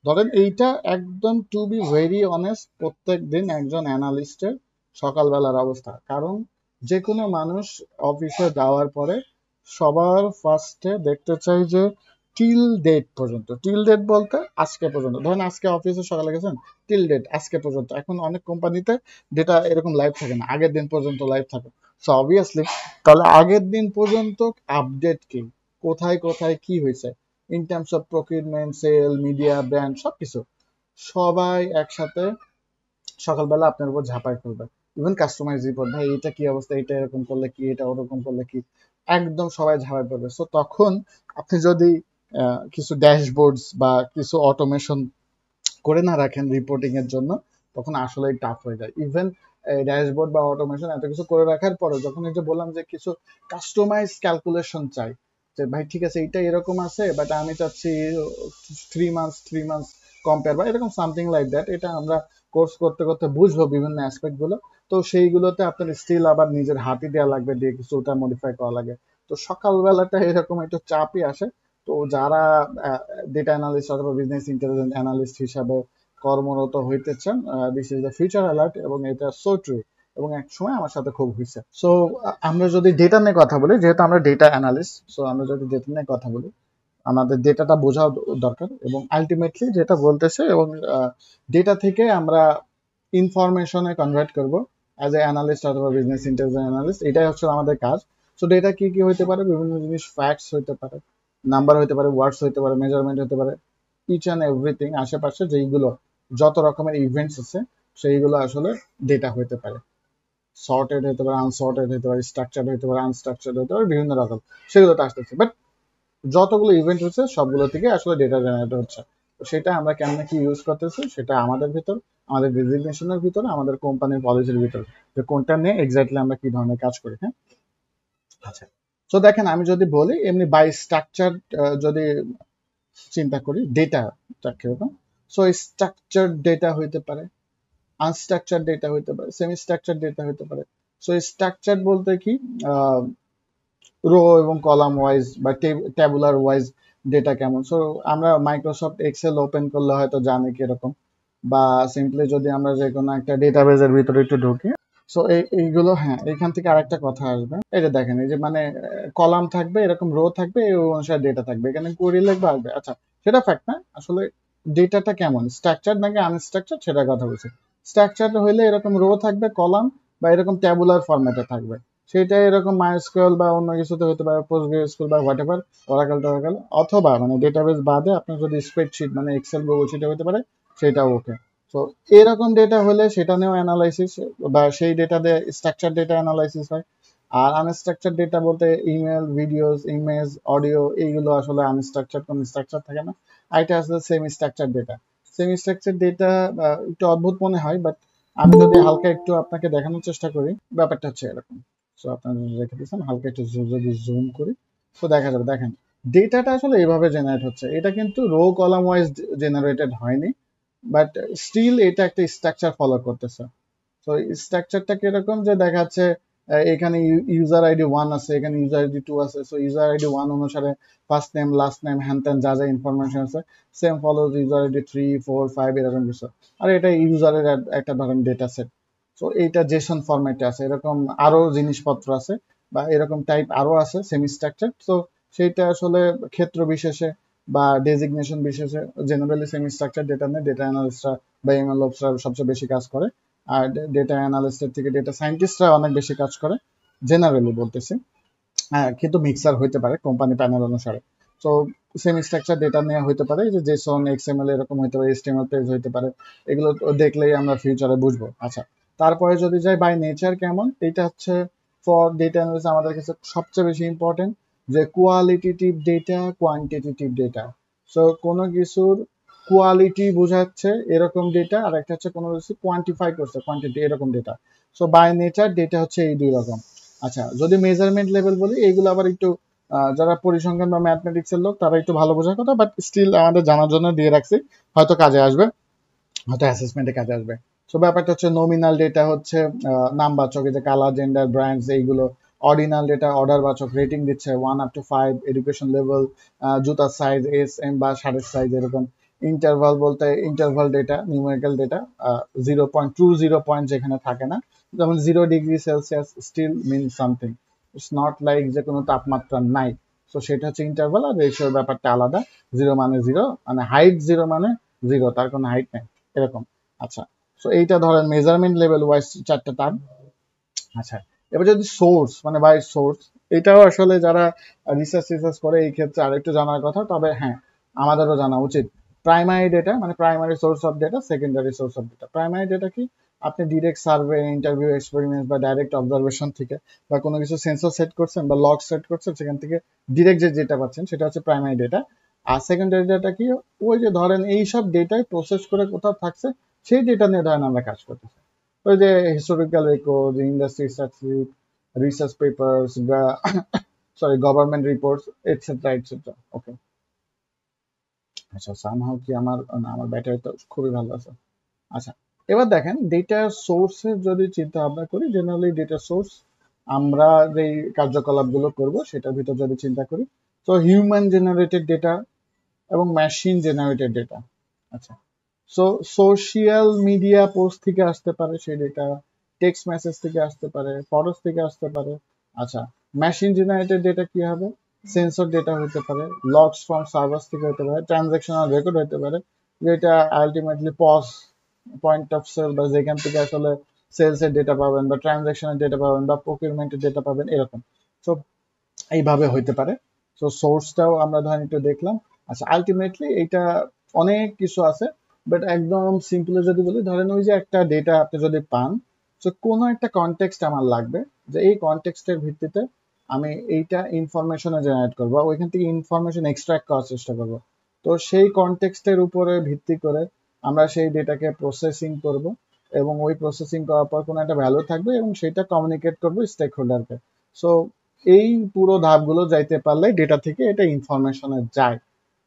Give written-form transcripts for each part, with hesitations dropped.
ধরেন এইটা একদম টু বি ভেরি অনেস্ট প্রত্যেক দিন একজন অ্যানালিস্টের সকালবেলার অবস্থা। কারণ যে কোনো মানুষ অফিসে যাওয়ার পরে সবার ফার্স্টে দেখতে চাই যে টিল ডেট পর্যন্ত, টিল ডেট বলতে আজকে পর্যন্ত, ধরেন আজকে অফিসে সকালে গেছেন, টিল ডেট আজকে পর্যন্ত। এখন অনেক কোম্পানিতে ডেটা এরকম লাইভ থাকে না, আগের দিন পর্যন্ত লাইভ থাকে। সো অবভিয়াসলি তাহলে আগের দিন পর্যন্ত আপডেট কি, কোথায় কোথায় কি হয়েছে in terms of procurement, sale, media, brand, সবকিছু সবাই একসাথে সকালবেলা আপনার উপর ঝাঁপায় পড়বে। ইভেন কাস্টমাইজ রিপোর্ট, ভাই এটা কি অবস্থা, এটা এরকম করলে কি, এটা ওরকম করলে কি, একদম সবাই ঝাঁপায় পড়বে। সো তখন আপনি যদি কিছু ড্যাশবোর্ডস বা কিছু অটোমেশন করে না রাখেন রিপোর্টিং এর জন্য, তখন আসলেই টাফ হয়ে যায়। ইভেন ড্যাশবোর্ড বা অটোমেশন এত কিছু করে রাখার পরে যখন এই যে বললাম যে কিছু কাস্টমাইজ ক্যালকুলেশন চাই, যে ভাই ঠিক আছে এইটা এরকম আছে বাট আমি চাচ্ছি 3 মান্থস কম্পেয়ার বা এরকম সামথিং লাইক দ্যাট, এটা আমরা কোর্স করতে করতে বুঝবো বিভিন্ন অ্যাসপেক্ট গুলো। তো সেইগুলোতে আপনার স্টিল আবার নিজের হাতি দেওয়া লাগবে, দিয়ে কিছু ওটা মডিফাই করা লাগে। তো সকালবেলাটা এরকম একটু চাপই আসে। তো যারা ডেটা অ্যানালিস্ট অথবা বিজনেস ইন্টেলিজেন্স অ্যানালিস্ট হিসাবে কর্মরত হইতেছেন, this is the future alert, এবং এটা সো ট্রু, এবং এক সময় আমার সাথে খুব হয়েছে। সো আমরা যদি ডেটা নিয়ে কথা বলি, যেহেতু আমরা ডেটা অ্যানালিস্ট, সো আমরা যদি ডেটা নিয়ে কথা বলি, আমাদের ডেটাটা বোঝাও দরকার, এবং আলটিমেটলি যেটা বলতেছে, এবং ডেটা থেকে আমরা ইনফরমেশনে কনভার্ট করব অ্যাজ এ অ্যানালিস্ট অথবা বিজনেস ইন্টেলিজেন্স অ্যানালিস্ট, এটাই হচ্ছে আমাদের কাজ। সো ডেটা কি কি হইতে পারে, বিভিন্ন জিনিস, ফ্যাক্টস হইতে পারে, নাম্বার হইতে পারে, ওয়ার্ডস হইতে পারে, মেজারমেন্ট হতে পারে, ইচ অ্যান্ড এভরিথিং আশেপাশে যেইগুলো যত রকমের ইভেন্টস আছে সেইগুলো আসলে ডেটা হইতে পারে। সর্টেড হতে পারে, আনসর্টেড হতে পারে, স্ট্রাকচার্ড হতে পারে, আনস্ট্রাকচার্ড হতে পারে, বিভিন্ন রকম, সেগুলো তো আসতেছে। বাট যতগুলো ইভেন্ট হচ্ছে সবগুলো থেকে আসলে ডেটা জেনারেট হচ্ছে। তো সেটা আমরা কেমন কি ইউজ করতেছি সেটা আমাদের ভিতর, আমাদের ডেজিগনেশনের ভিতরে, আমাদের কোম্পানির পলিসির ভিতরে, যে কোনটা নিয়ে এক্স্যাক্টলি আমরা কি ধরনের কাজ করি। হ্যাঁ, আচ্ছা। তো দেখেন আমি যদি বলি এমনি বাই স্ট্রাকচার, যদি চিন্তা করি ডেটা কিরকম, সো স্ট্রাকচার ডেটা হইতে পারে, আনস্ট্রাকচার ডেটা হইতে পারে, সেমি স্ট্রাকচার ডেটা হইতে পারে। সো স্ট্রাকচার বলতে কি, রো এবং কলাম ওয়াইজ বা ট্যাবুলার ওয়াইজ ডেটা কেমন। সো আমরা মাইক্রোসফট এক্সেল ওপেন করলে হয়তো জানি কিরকম, বা সিম্পলি যদি আমরা যে কোনো একটা ডেটাবেজের ভিতরে একটু ঢুকি, সো এইগুলো, হ্যাঁ এখান থেকে আরেকটা কথা আসবে। এই যে দেখেন, এই যে মানে কলাম থাকবে, এরকম রো থাকবে, এই অনুসারে ডেটা থাকবে, এখানে কোয়েরি লিখবে আসবে। আচ্ছা, সেটা ফ্যাক্ট না, আসলে ডেটাটা কেমন, স্ট্রাকচার নাকি আনস্ট্রাকচার সেটা কথা বলছি। স্ট্রাকচার হইলে এরকম রো থাকবে, কলাম, বা এরকম ট্যাবুলার ফরম্যাটে থাকবে। সেটা এরকম মাইস্কুয়েল বা অন্য কিছুতে হতে পারে, পোস্টগ্রেসকুয়েল বা হোয়াট এভার, ওরাকেল টোরাকেল, অথবা মানে ডেটাবেস বাদে আপনার যদি স্প্রেডশিট মানে এক্সেল, গুগল শিটে হতে পারে, সেটাও ওকে। তো এরকম ডেটা হলে সেটা নিয়েও অ্যানালাইসিস, বা সেই ডেটা দিয়ে স্ট্রাকচার ডেটা অ্যানালাইসিস হয়। আর আনস্ট্রাকচার ডেটা বলতে ইমেল, ভিডিওস, ইমেজ, অডিও, এইগুলো আসলে আনস্ট্রাকচার, কোনো স্ট্রাকচার থাকে না। আর এটা আসলে semi structure data. Semi structure data একটু অদ্ভুত মনে হয়, বাট আমি যদি হালকা একটু আপনাকে দেখানোর চেষ্টা করি, ব্যাপারটা হচ্ছে এরকম। সো আপনারা রেখে দিচ্ছেন, হালকা একটু যদি জুম করি, তো দেখা যাবে, দেখেন ডেটাটা আসলে এভাবে জেনারেট হচ্ছে। এটা কিন্তু রো কলাম ওয়াইজ জেনারেটেড হয়নি, বাট স্টিল এটা একটা স্ট্রাকচার ফলো করতেছে। তো স্ট্রাকচারটা কিরকম, যে দেখা যাচ্ছে এখানে ইউজার আইডি 1 আছে, এখানে ইউজার আইডি 2 আছে। সো ইউজার আইডি 1 অনুসারে ফার্স্ট নেম, লাস্ট নেম, হ্যান ত্যান যা যা ইনফরমেশন আছে, সেম ফলোজ ইউজার আইডি 3, 4, 5 এরকম কিছু। আর এটা ইউজারের একটা ধরেন ডেটা সেট। সো এইটা জেসন ফরম্যাটে আছে, এরকম আরো জিনিসপত্র আছে, বা এরকম টাইপ আরো আছে সেমি স্ট্রাকচার। তো সেইটা আসলে ক্ষেত্র বিশেষে বা ডেজিগনেশন বিশেষে জেনারেলি সেমি স্ট্রাকচার ডেটা নিয়ে ডেটা অ্যানালিস্টরা বা এমএল অফিসার সবচেয়ে বেশি কাজ করে। আর ডেটা অ্যানালিস্টের থেকে ডেটা সায়েন্টিস্টরা অনেক বেশি কাজ করে, জেনারেলি বলতেছি। হ্যাঁ, কিন্তু মিক্সার হইতে পারে কোম্পানি প্যানেল অনুসারে। তো সেমি স্ট্রাকচার ডেটা নেওয়া হইতে পারে, যে জেসন, এক্সএমএল এরকম হইতে পারে, এইচটিএমএল পেজ হইতে পারে। এগুলো তো দেখলেই আমরা ফিউচারে বুঝবো। আচ্ছা, তারপরে যদি যাই বাই নেচার কেমন, এটা হচ্ছে ফর ডেটা অ্যানালিসিস আমাদের কাছে সবচেয়ে বেশি ইম্পর্টেন্ট, যে qualitative data, quantitative data. So কোনো কিছুর কোয়ালিটি বোঝাচ্ছে এরকম ডেটা, আর একটা হচ্ছে কোনো কিছু কোয়ান্টিফাই করছে কোয়ান্টিটি, এরকম data. So by nature data হচ্ছে এই দুই রকম। আচ্ছা, যদি মেজারমেন্ট লেভেল বলি, এইগুলো আবার একটু যারা পরিসংখ্যান বা ম্যাথমেটিক্স এর লোক তারা একটু ভালো বোঝার কথা, বাট স্টিল আমাদের জানার জন্য দিয়ে রাখছি, হয়তো কাজে আসবে, হয়তো অ্যাসেসমেন্টে কাজে আসবে। সো ব্যাপারটা হচ্ছে নমিনাল ডেটা হচ্ছে নামবাচক, এই যে কালার, জেন্ডার, ব্র্যান্ডস, এইগুলো। অর্ডিনাল ডেটা অর্ডার বাচক, রেটিং দিচ্ছে 1 up to 5, এডুকেশন লেভেল, জুতার সাইজ, এস, এম বা শার্টের সাইজ, এরকম। ইন্টারভাল বলতে interval data, numerical data, 0.20 point যেখানে থাকে না, যেমন 0 degree Celsius still mean something, it's not like যে কোনো তাপমাত্রা নাই। তো সেটা হচ্ছে ইন্টারভাল, আর রেশিওর ব্যাপারটা আলাদা। 0 মানে 0, মানে হাইট 0 মানে 0, তার কোনো হাইট নেই এরকম। আচ্ছা, তো এইটা ধরেন মেজারমেন্ট লেভেল ওয়াইজ 4টা টার্ম। আচ্ছা, এবার যদি সোর্স মানে বাই সোর্স, এটাও আসলে যারা রিসার্চ করে এই ক্ষেত্রে আরেকটু জানার কথা, তবে হ্যাঁ আমাদেরও জানা উচিত। প্রাইমারি ডেটা মানে primary source of data, secondary source of data. Primary data কি? আপনি ডিরেক্ট সার্ভে, ইন্টারভিউ, এক্সপেরিমেন্ট বা ডাইরেক্ট অবজারভেশন থেকে, বা কোনো কিছু সেন্সর সেট করছেন বা লগ সেট করছেন, সেখান থেকে ডিরেক্ট যে ডেটা পাচ্ছেন সেটা হচ্ছে প্রাইমারি ডেটা। আর সেকেন্ডারি ডেটা কি? ওই যে ধরেন এইসব ডেটাই প্রসেস করে কোথাও থাকছে, সেই ডেটা নিয়ে ধরেন আমরা কাজ করতেছি। ওই যে historical record, industry statistics, research papers, sorry government reports, etcetera etcetera. Okay. আচ্ছা, সামহাউ কি আমার না, আমার ব্যাটারি তো খুবই ভালো আছে। আচ্ছা, এবার দেখেন ডেটা সোর্সের যদি চিন্তা ভাবনা করি, জেনারেলি ডেটা সোর্স আমরা যেই কার্যকলাপগুলো করব সেটার ভিতর যদি চিন্তা করি, তো হিউম্যান জেনারেটেড ডেটা এবং মেশিন জেনারেটেড ডেটা। আচ্ছা, সো সোশ্যাল মিডিয়া পোস্ট থেকে আসতে পারে সেই ডেটা, টেক্সট মেসেজ থেকে আসতে পারে, ফটোস থেকে আসতে পারে। আচ্ছা, মেশিন জেনারেটেড ডেটা কি হবে? সেন্সর ডেটা হতে পারে, লগস ফ্রম সার্ভার্স থেকে হতে পারে, ট্রানজাকশনাল রেকর্ড হতে পারে, যেটা ultimately POS point of sale বা যেখান থেকে আসলে সেলস এর ডেটা পাবেন বা ট্রানজাকশনের ডেটা পাবেন বা প্রকিউরমেন্টের ডেটা পাবেন এরকম। সো এইভাবে হইতে পারে। সো সোর্সটাও আমরা ধরেন একটু দেখলাম। আচ্ছা, আলটিমেটলি এটা অনেক কিছু আছে, বাট একদম সিম্পলি যদি বলি, ধরেন ওই যে একটা ডেটা আপনি যদি পান, তো কোনো একটা কনটেক্সট আমার লাগবে, যে এই কনটেক্সটের ভিত্তিতে আমি এইটা ইনফরমেশনে জেনারেট করবো, ওইখান থেকে ইনফরমেশন এক্সট্রাক্ট করার চেষ্টা করবো। তো সেই কনটেক্সটের উপরে ভিত্তি করে আমরা সেই ডেটাকে প্রসেসিং করব, এবং ওই প্রসেসিং করার পর কোনো একটা ভ্যালু থাকবে এবং সেটা কমিউনিকেট করবো স্টেক হোল্ডারকে। সো এই পুরো ধাপগুলো যাইতে পারলে ডেটা থেকে এটা ইনফরমেশনে যায়,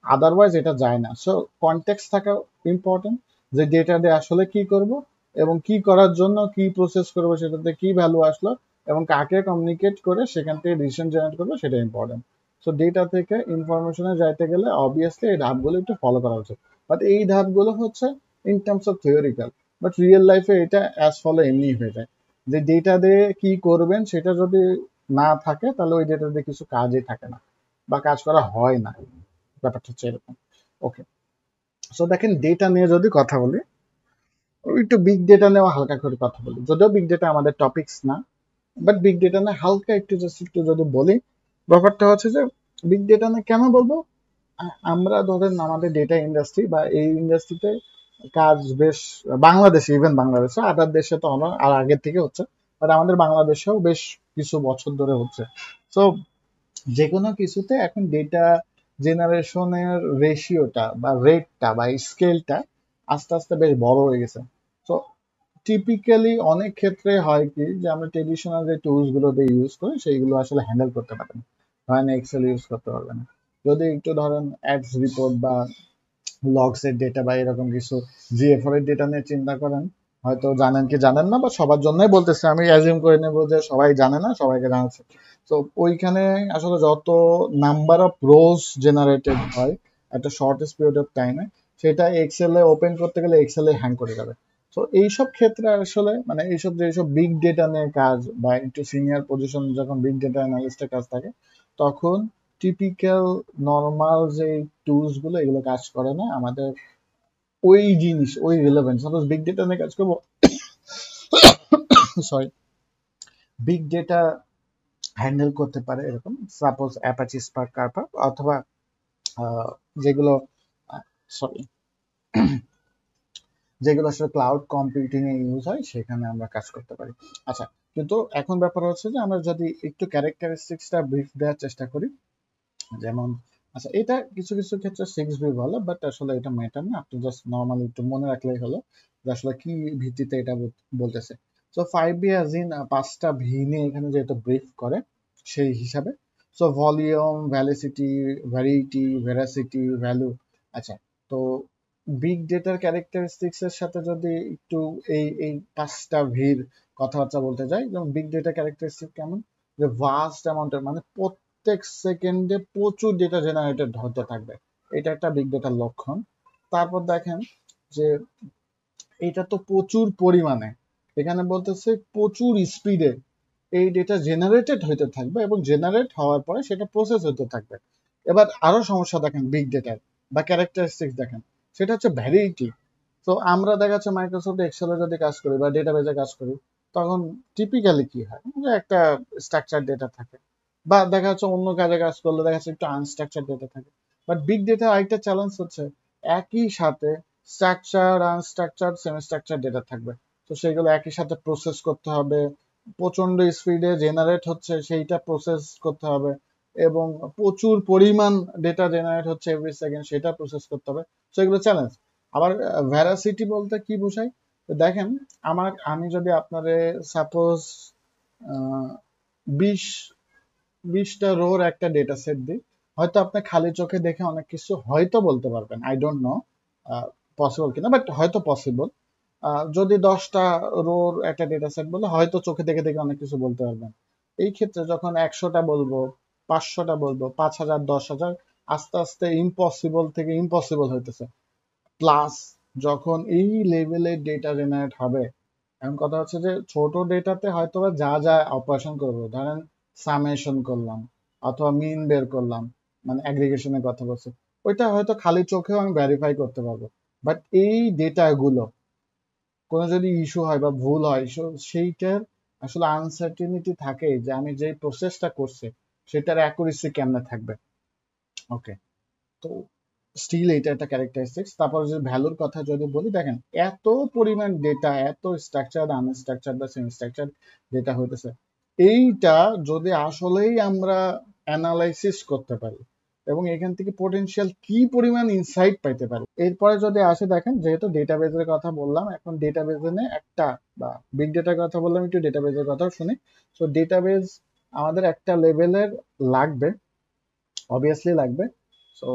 আদারওয়াইজ এটা যায় না। সো কনটেক্সট থাকা ইম্পর্টেন্ট, যে ডেটা দিয়ে আসলে কি করব এবং কি করার জন্য কি প্রসেস করবো, সেটাতে কি ভ্যালু আসলো এবং কাকে কমিউনিকেট করে সেখান থেকে ডিসিশন জেনারেট করবো, সেটা ইম্পর্টেন্ট। সো ডেটা থেকে ইনফরমেশনে যাইতে গেলে অবভিয়াসলি এই ধাপগুলো একটু ফলো করা উচিত, বাট এই ধাপগুলো হচ্ছে in terms of theoretical, but real লাইফে এটা অ্যাজ ফলো এমনি হয়ে যায়। যে ডেটা দিয়ে কি করবেন সেটা যদি না থাকে, তাহলে ওই ডেটা দিয়ে কিছু কাজই থাকে না বা কাজ করা হয় না, ব্যাপারটা হচ্ছে এরকম। ওকে, সো দেখেন ডেটা নিয়ে যদি কথা বলি, একটু বিগ ডেটা নিয়ে হালকা করে কথা বলি, যদিও বিগ ডেটা আমাদের টপিকস না, বাট বিগ ডেটা নিয়ে হালকা একটু জাস্ট একটু যদি বলি, ব্যাপারটা হচ্ছে যে বিগ ডেটা নিয়ে কেন বলবো, আমরা ধরেন আমাদের ডেটা ইন্ডাস্ট্রি বা এই ইন্ডাস্ট্রিতে কাজ বেশ, বাংলাদেশে, ইভেন বাংলাদেশে, আদার দেশে তো অনেক আর আগের থেকে হচ্ছে, বাট আমাদের বাংলাদেশেও বেশ কিছু বছর ধরে হচ্ছে। তো যে কোনো কিছুতে এখন ডেটা জেনারেশনের রেশিওটা বা রেটটা বা স্কেলটা আস্তে আস্তে বেশ বড় হয়ে গেছে। তো টিপিক্যালি অনেক ক্ষেত্রে হয় কি, যে আমরা ট্রেডিশনাল যে টুলস গুলো দিয়ে ইউজ করি সেইগুলো আসলে হ্যান্ডেল করতে পারে না, ধরেন এক্সেল ইউজ করতে পারবে না। যদি একটু ধরেন অ্যাডস রিপোর্ট বা লগস এর ডেটা বা এরকম কিছু জিএফআর এর ডেটা নিয়ে চিন্তা করেন, হয়তো জানেন কি জানেন না, বা সবার জন্যই বলতেছে, আমি অ্যাজিউম করে নেব যে সবাই জানে না, সবাইকে জানাচ্ছে। তো ওইখানে আসলে যত নাম্বার অফ রোজ জেনারেটেড হয় একটা শর্টেস্ট পিরিয়ড অফ টাইমে, সেটা এক্সেলে ওপেন করতে গেলে এক্সেলে হ্যাং করে যাবে। তো এইসব ক্ষেত্রে আসলে মানে এইসব যেসব বিগ ডেটা নিয়ে কাজ বা একটু সিনিয়র পজিশন যখন বিগ ডেটা অ্যানালিস্টের কাজ থাকে, তখন টিপিক্যাল নর্মাল যে টুলস গুলো এগুলো কাজ করে না আমাদের ওই জিনিস, ওই রিলেভেন্ট। সাপোজ বিগ ডেটা নিয়ে কাজ করবো, সরি, বিগ ডেটা হ্যান্ডেল করতে পারে এরকম সাপোজ অ্যাপাচি স্পার্ক কার্পা, অথবা আহ, যেগুলো সরি যেগুলো আসলে ক্লাউড কম্পিউটিং এ ইউজ হয় সেখানে আমরা কাজ করতে পারি। আচ্ছা, কিন্তু এখন ব্যাপার হচ্ছে যে আমরা যদি একটু ক্যারেক্টারিস্টিক্সটা ব্রিফ দেওয়ার চেষ্টা করি, যেমন আচ্ছা এটা কিছু কিছু ক্ষেত্রে 6B বলে, বাট আসলে এটা ম্যাটার না, আপনি জাস্ট নর্মালি একটু মনে রাখলেই হলো যে আসলে কি ভিত্তিতে এটা বলতেছে। সো 5B অ্যাজ ইন 5টা ভি নিয়ে এখানে যেহেতু ব্রিফ করে সেই হিসাবে। So volume, velocity, variety, veracity, value. আচ্ছা, তো বিগ ডেটার ক্যারেক্টারিস্টিক্স এর সাথে যদি একটু এই 5টা ভির কথাবার্তা বলতে যাই, যেমন বিগ ডেটা ক্যারেক্টারিস্টিক কেমন, যে ভাস্ট অ্যামাউন্টের মানে প্রত্যেক সেকেন্ডে প্রচুর ডেটা জেনারেটেড হতে থাকবে, এটা একটা বিগ ডেটার লক্ষণ। তারপর দেখেন যে এটা তো প্রচুর পরিমাণে, এখানে বলতেছে প্রচুর স্পিডে এই ডেটা জেনারেটেড হইতে থাকবে এবং জেনারেট হওয়ার পরে সেটা প্রসেস হতে থাকবে। এবার আরো সমস্যা দেখেন বিগ ডেটার বা ক্যারেক্টারিস্টিক্স দেখেন, সেটা হচ্ছে ভ্যারিটি। তো আমরা দেখা যাচ্ছে মাইক্রোসফট এক্সেলে যদি কাজ করি বা ডেটাবেজে কাজ করি, তখন টিপিক্যালি কি হয় যে একটা স্ট্রাকচার ডেটা থাকে, বা দেখা যাচ্ছে অন্য কাজে কাজ করলে দেখা যাচ্ছে একটু আনস্ট্রাকচার ডেটা থাকে। বাট বিগ ডেটা আরেকটা চ্যালেঞ্জ হচ্ছে একই সাথে structure, unstructured, semi structure data থাকবে। তো সেগুলো একই সাথে প্রসেস করতে হবে, প্রচন্ড স্পিডে জেনারেট হচ্ছে সেইটা প্রসেস করতে হবে, এবং প্রচুর পরিমাণ ডেটা জেনারেট হচ্ছে এভরি সেকেন্ড, সেটা প্রসেস করতে হবে। তো এগুলো চ্যালেঞ্জ। আবার ভ্যারাসিটি বলতে কি বোঝায়, তো দেখেন আমি যদি আপনারে সাপোজ 20 20টা রোর একটা ডেটা সেট দিই, হয়তো আপনি খালি চোখে দেখে অনেক কিছু হয়তো বলতে পারবেন, আই ডোন্ট নো পসিবল কিনা, বাট হয়তো পসিবল। যদি 10টা রোর একটা ডেটা সেট বলে, হয়তো চোখে দেখে দেখে অনেক কিছু বলতে পারবেন। এই ক্ষেত্রে যখন 100টা বলবো, 500টা বলবো, 5,000, 10,000, আস্তে আস্তে ইম্পসিবল থেকে ইম্পসিবল হইতেছে। প্লাস যখন এই লেভেলের ডেটা জেনারেট হবে, এখন কথা হচ্ছে যে ছোট ডেটাতে হয়তো বা যা যা অপারেশন করবো, ধরেন সামেশন করলাম অথবা মিন বের করলাম, মানে অ্যাগ্রিগেশনের কথা বলছি, ওইটা হয়তো খালি চোখেও আমি ভেরিফাই করতে পারবো। বাট এই ডেটাগুলো কোনো যদি ইস্যু হয় বা ভুল হয়, সেইটার আসলে আনসার্টিনিটি থাকে যে আমি যে প্রসেসটা করছি সেটার অ্যাকুরেসি কেমনে থাকবে। ওকে, তো স্টিল এটা একটা ক্যারেক্টারিস্টিক্স। তারপর যদি ভ্যালুর কথা যদি বলি, দেখেন এত পরিমাণ ডেটা, এত স্ট্রাকচার, আনস্ট্রাকচার বা সেমি স্ট্রাকচার ডেটা হইতেছে, এইটা যদি আসলেই আমরা অ্যানালাইসিস করতে পারি এবং এখান থেকে পোটেনশিয়াল কি পরিমাণ ইনসাইট পাইতে পারি। এরপরে যদি আসে, দেখেন যেহেতু ডেটাবেজের কথা বললাম, এখন ডেটাবেজে একটা বা বিগ ডেটার কথা বললাম, একটু ডেটাবেজের কথাও শুনি। তো ডেটাবেজ আমাদের একটা লেভেলের লাগবে, অবভিয়াসলি লাগবে। সো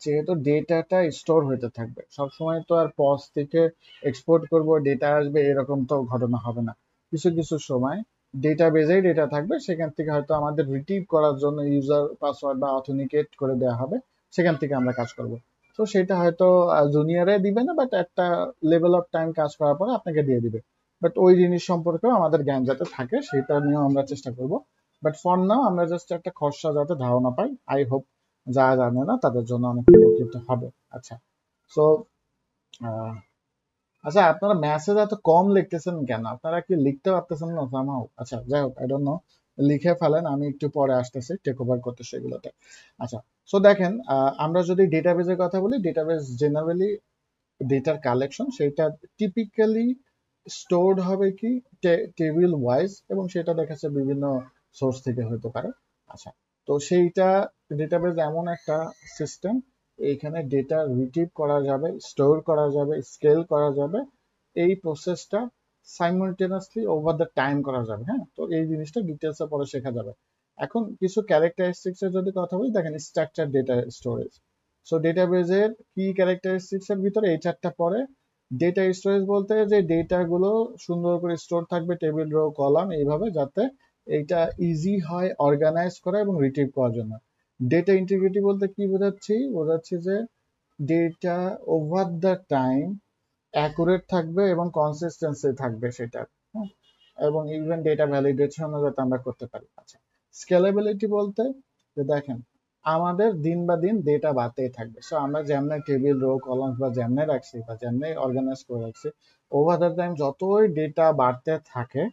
যেহেতু ডেটাটা স্টোর হইতে থাকবে সবসময়, তো আর পজ থেকে এক্সপোর্ট করব ডেটা আসবে এরকম তো ঘটনা হবে না। কিছু কিছু সময় ডেটাবেজেই ডেটা থাকবে, সেখান থেকে হয়তো আমাদের রিট্রিভ করার জন্য ইউজার পাসওয়ার্ড বা অথেন্টিকেট করে দেওয়া হবে, সেখান থেকে আমরা কাজ করব। তো সেটা হয়তো জুনিয়রে দিবে না, বাট একটা লেভেল অফ টাইম কাজ করার পরে আপনাকে দিয়ে দিবে। বাট ওই জিনিস সম্পর্কেও আমাদের জ্ঞান যাতে থাকে সেটা নিয়েও আমরা চেষ্টা করব। বাট ফর নাও আমরা জাস্ট একটা খসড়া যাতে ধারণা পাই, আই হোপ যারা জানে না তাদের জন্য অনেক উপকৃত হবে। আচ্ছা, সো আচ্ছা, আপনারা মেসেজ এত কম লিখতেছেন কেন? আপনারা কি লিখতে পারতেছেন না সামহাও? আচ্ছা, যাই হোক, আই ডোন্ট নো, লিখে ফেলেন, আমি একটু পরে আসতেছি টেক ওভার করতে সেগুলোতে। আচ্ছা, সো দেখেন আমরা যদি ডেটাবেজের কথা বলি, ডেটাবেজ জেনারেলি ডেটার কালেকশন, সেটা টিপিক্যালি স্টোরড হবে কি টেবিল ওয়াইজ, এবং সেটা দেখা যাচ্ছে বিভিন্ন সোর্স থেকে হতে পারে। আচ্ছা, তো সেইটা ডেটাবেজ এমন একটা সিস্টেম, এইখানে ডেটা রিট্রিভ করা যাবে, স্টোর করা যাবে, স্কেল করা যাবে, এই প্রসেসটা সাইমultaneously ওভার দ্য টাইম করা যাবে। হ্যাঁ, তো এই জিনিসটা ডিটেলসে পরে শেখা যাবে। এখন কিছু ক্যারেক্টারিস্টিক্স এর যদি কথা বলি, দেখেন স্ট্রাকচার ডেটা স্টোরেজ। সো ডেটাবেজের কি ক্যারেক্টারিস্টিক্স এর ভিতরে এই চারটা পড়ে। ডেটা স্টোরেজ বলতে যে ডেটা গুলো সুন্দর করে স্টোর থাকবে টেবিল, রো, কলাম, এইভাবে, যাতে এইটা ইজি হয় অর্গানাইজ করা এবং রিট্রিভ করার জন্য। ডেটা ইন্টিগ্রিটি বলতে কি বোঝাচ্ছি যে data over the time accurate থাকবে এবং কনসিস্টেন্সি থাকবে সেটা। হ্যাঁ, এবং ইভেন ডেটা ভ্যালিডেশনও যাতে আমরা করতে পারি। আচ্ছা, স্কেলেবিলিটি বলতে যে দেখেন আমাদের দিন বা দিন ডেটা বাড়তেই থাকবে। সো আমরা যেমনে টেবিল, রো, কলামস বা যেমনে রাখছি বা যেমনে অর্গানাইজ করে রাখছি, ওভার দ্য টাইম যতই ডেটা বাড়তে থাকে,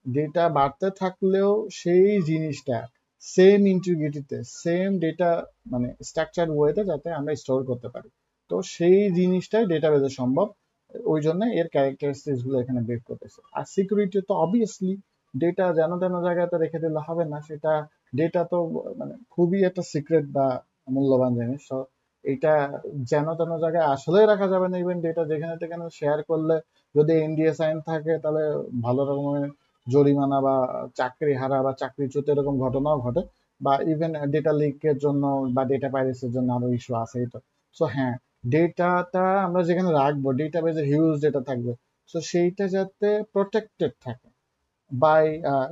ডেটা বাড়তে থাকলেও সেই জিনিসটা সেম ইন্টিগ্রিটিতে, সেম ডেটা মানে স্ট্রাকচার ওয়েতে যাতে আমরা স্টোর করতে পারি। তো সেই জিনিসটাই ডেটাবেজে সম্ভব। ওই জন্য এর ক্যারেক্টারিস্টিক্স গুলো এখানে বের করতেছে। আর সিকিউরিটি তো অবভিয়াসলি, ডেটা যেন তেন জায়গাতে রেখে দিলে হবে না, সেটা ডেটা তো মানে খুবই একটা সিক্রেট বা মূল্যবান জিনিস। তো এটা যেন তেন জায়গায় আসলেই রাখা যাবে না। ইভেন ডেটা যেখানে সেখানে শেয়ার করলে যদি এনডিএ সাইন থাকে, তাহলে ভালো রকমের জরিমানা বা চাকরি হারা বা চাকরিচ্যুত এরকম ঘটনাও ঘটে। বা ইভেন ডেটা লিকের জন্য বা ডেটা পাইরেসির জন্য আরো ইস্যু আছেই তো। সো হ্যাঁ, ডেটাটা আমরা যেখানে রাখবো, ডেটাবেজে হিউজ ডেটা থাকবে, সো সেইটা যাতে প্রোটেক্টেড থাকে বাই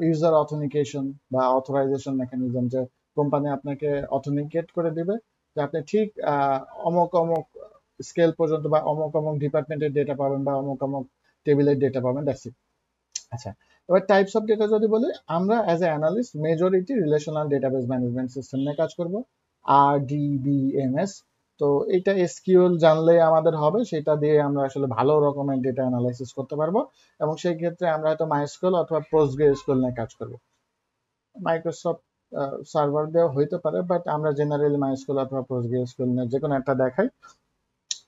ইউজার অথেন্টিকেশন বা অথরাইজেশন মেকানিজম, যে কোম্পানি আপনাকে অথেন্টিকেট করে দিবে যে আপনি ঠিক অমুক অমুক স্কেল পর্যন্ত বা অমুক অমুক ডিপার্টমেন্টের ডেটা পাবেন বা অমুক অমুক টেবিলের ডেটা পাবেন, দ্যাটস ইট। আচ্ছা, এবার টাইপস অফ ডেটা যদি বলি, আমরা as a analyst majority relational database management system নিয়ে কাজ করব, RDBMS। তো এটা এসকিউএল জানলে আমাদের হবে, সেটা দিয়ে আমরা আসলে ভালো রকমের ডেটা অ্যানালাইসিস করতে পারবো, এবং সেই ক্ষেত্রে আমরা হয়তো মাইস্কুয়েল অথবা পোস্টগ্রেসকুয়েল নিয়ে কাজ করব। মাইক্রোসফট সার্ভার দেওয়া হইতে পারে, বাট আমরা জেনারেলি মাইস্কুয়েল অথবা পোস্টগ্রেসকুয়েল নিয়ে যে কোনো একটা দেখাই।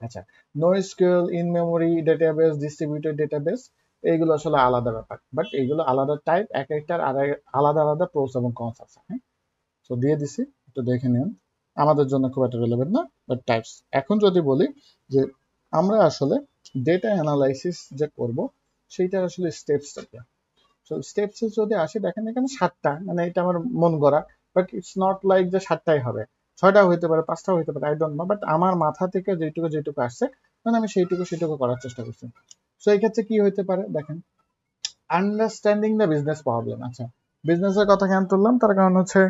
আচ্ছা, NoSQL, in memory database, distributed database, এইগুলো আসলে আলাদা ব্যাপার, বাট এইগুলো আলাদা টাইপ, এক একটার আলাদা আলাদা প্রোস এবং কনস আছে। হ্যাঁ, তো দিয়ে দিছি, একটু দেখে নিন, আমাদের জন্য খুব একটা রিলেভেন্ট না, বাট টাইপস। এখন যদি বলি যে আমরা আসলে ডেটা অ্যানালাইসিস যে করব, সেইটার আসলে স্টেপসটা কি। সো স্টেপস যদি আসে, দেখেন এখানে 7টা, মানে এটা আমার মন গড়া, বাট ইটস নট লাইক যে 7টাই হবে, 6টা হইতে পারে, 5টা হইতে পারে, আই ডোন্ট নো, বাট আমার মাথা থেকে যেটুকু যেটুকু আসছে, মানে আমি সেইটুকু করার চেষ্টা করছি। সো এই ক্ষেত্রে কি হইতে পারে, দেখেন, আন্ডারস্ট্যান্ডিং দ্য বিজনেস প্রবলেম। আচ্ছা, বিজনেসের কথা কেন তুললাম, তার কারণ হচ্ছে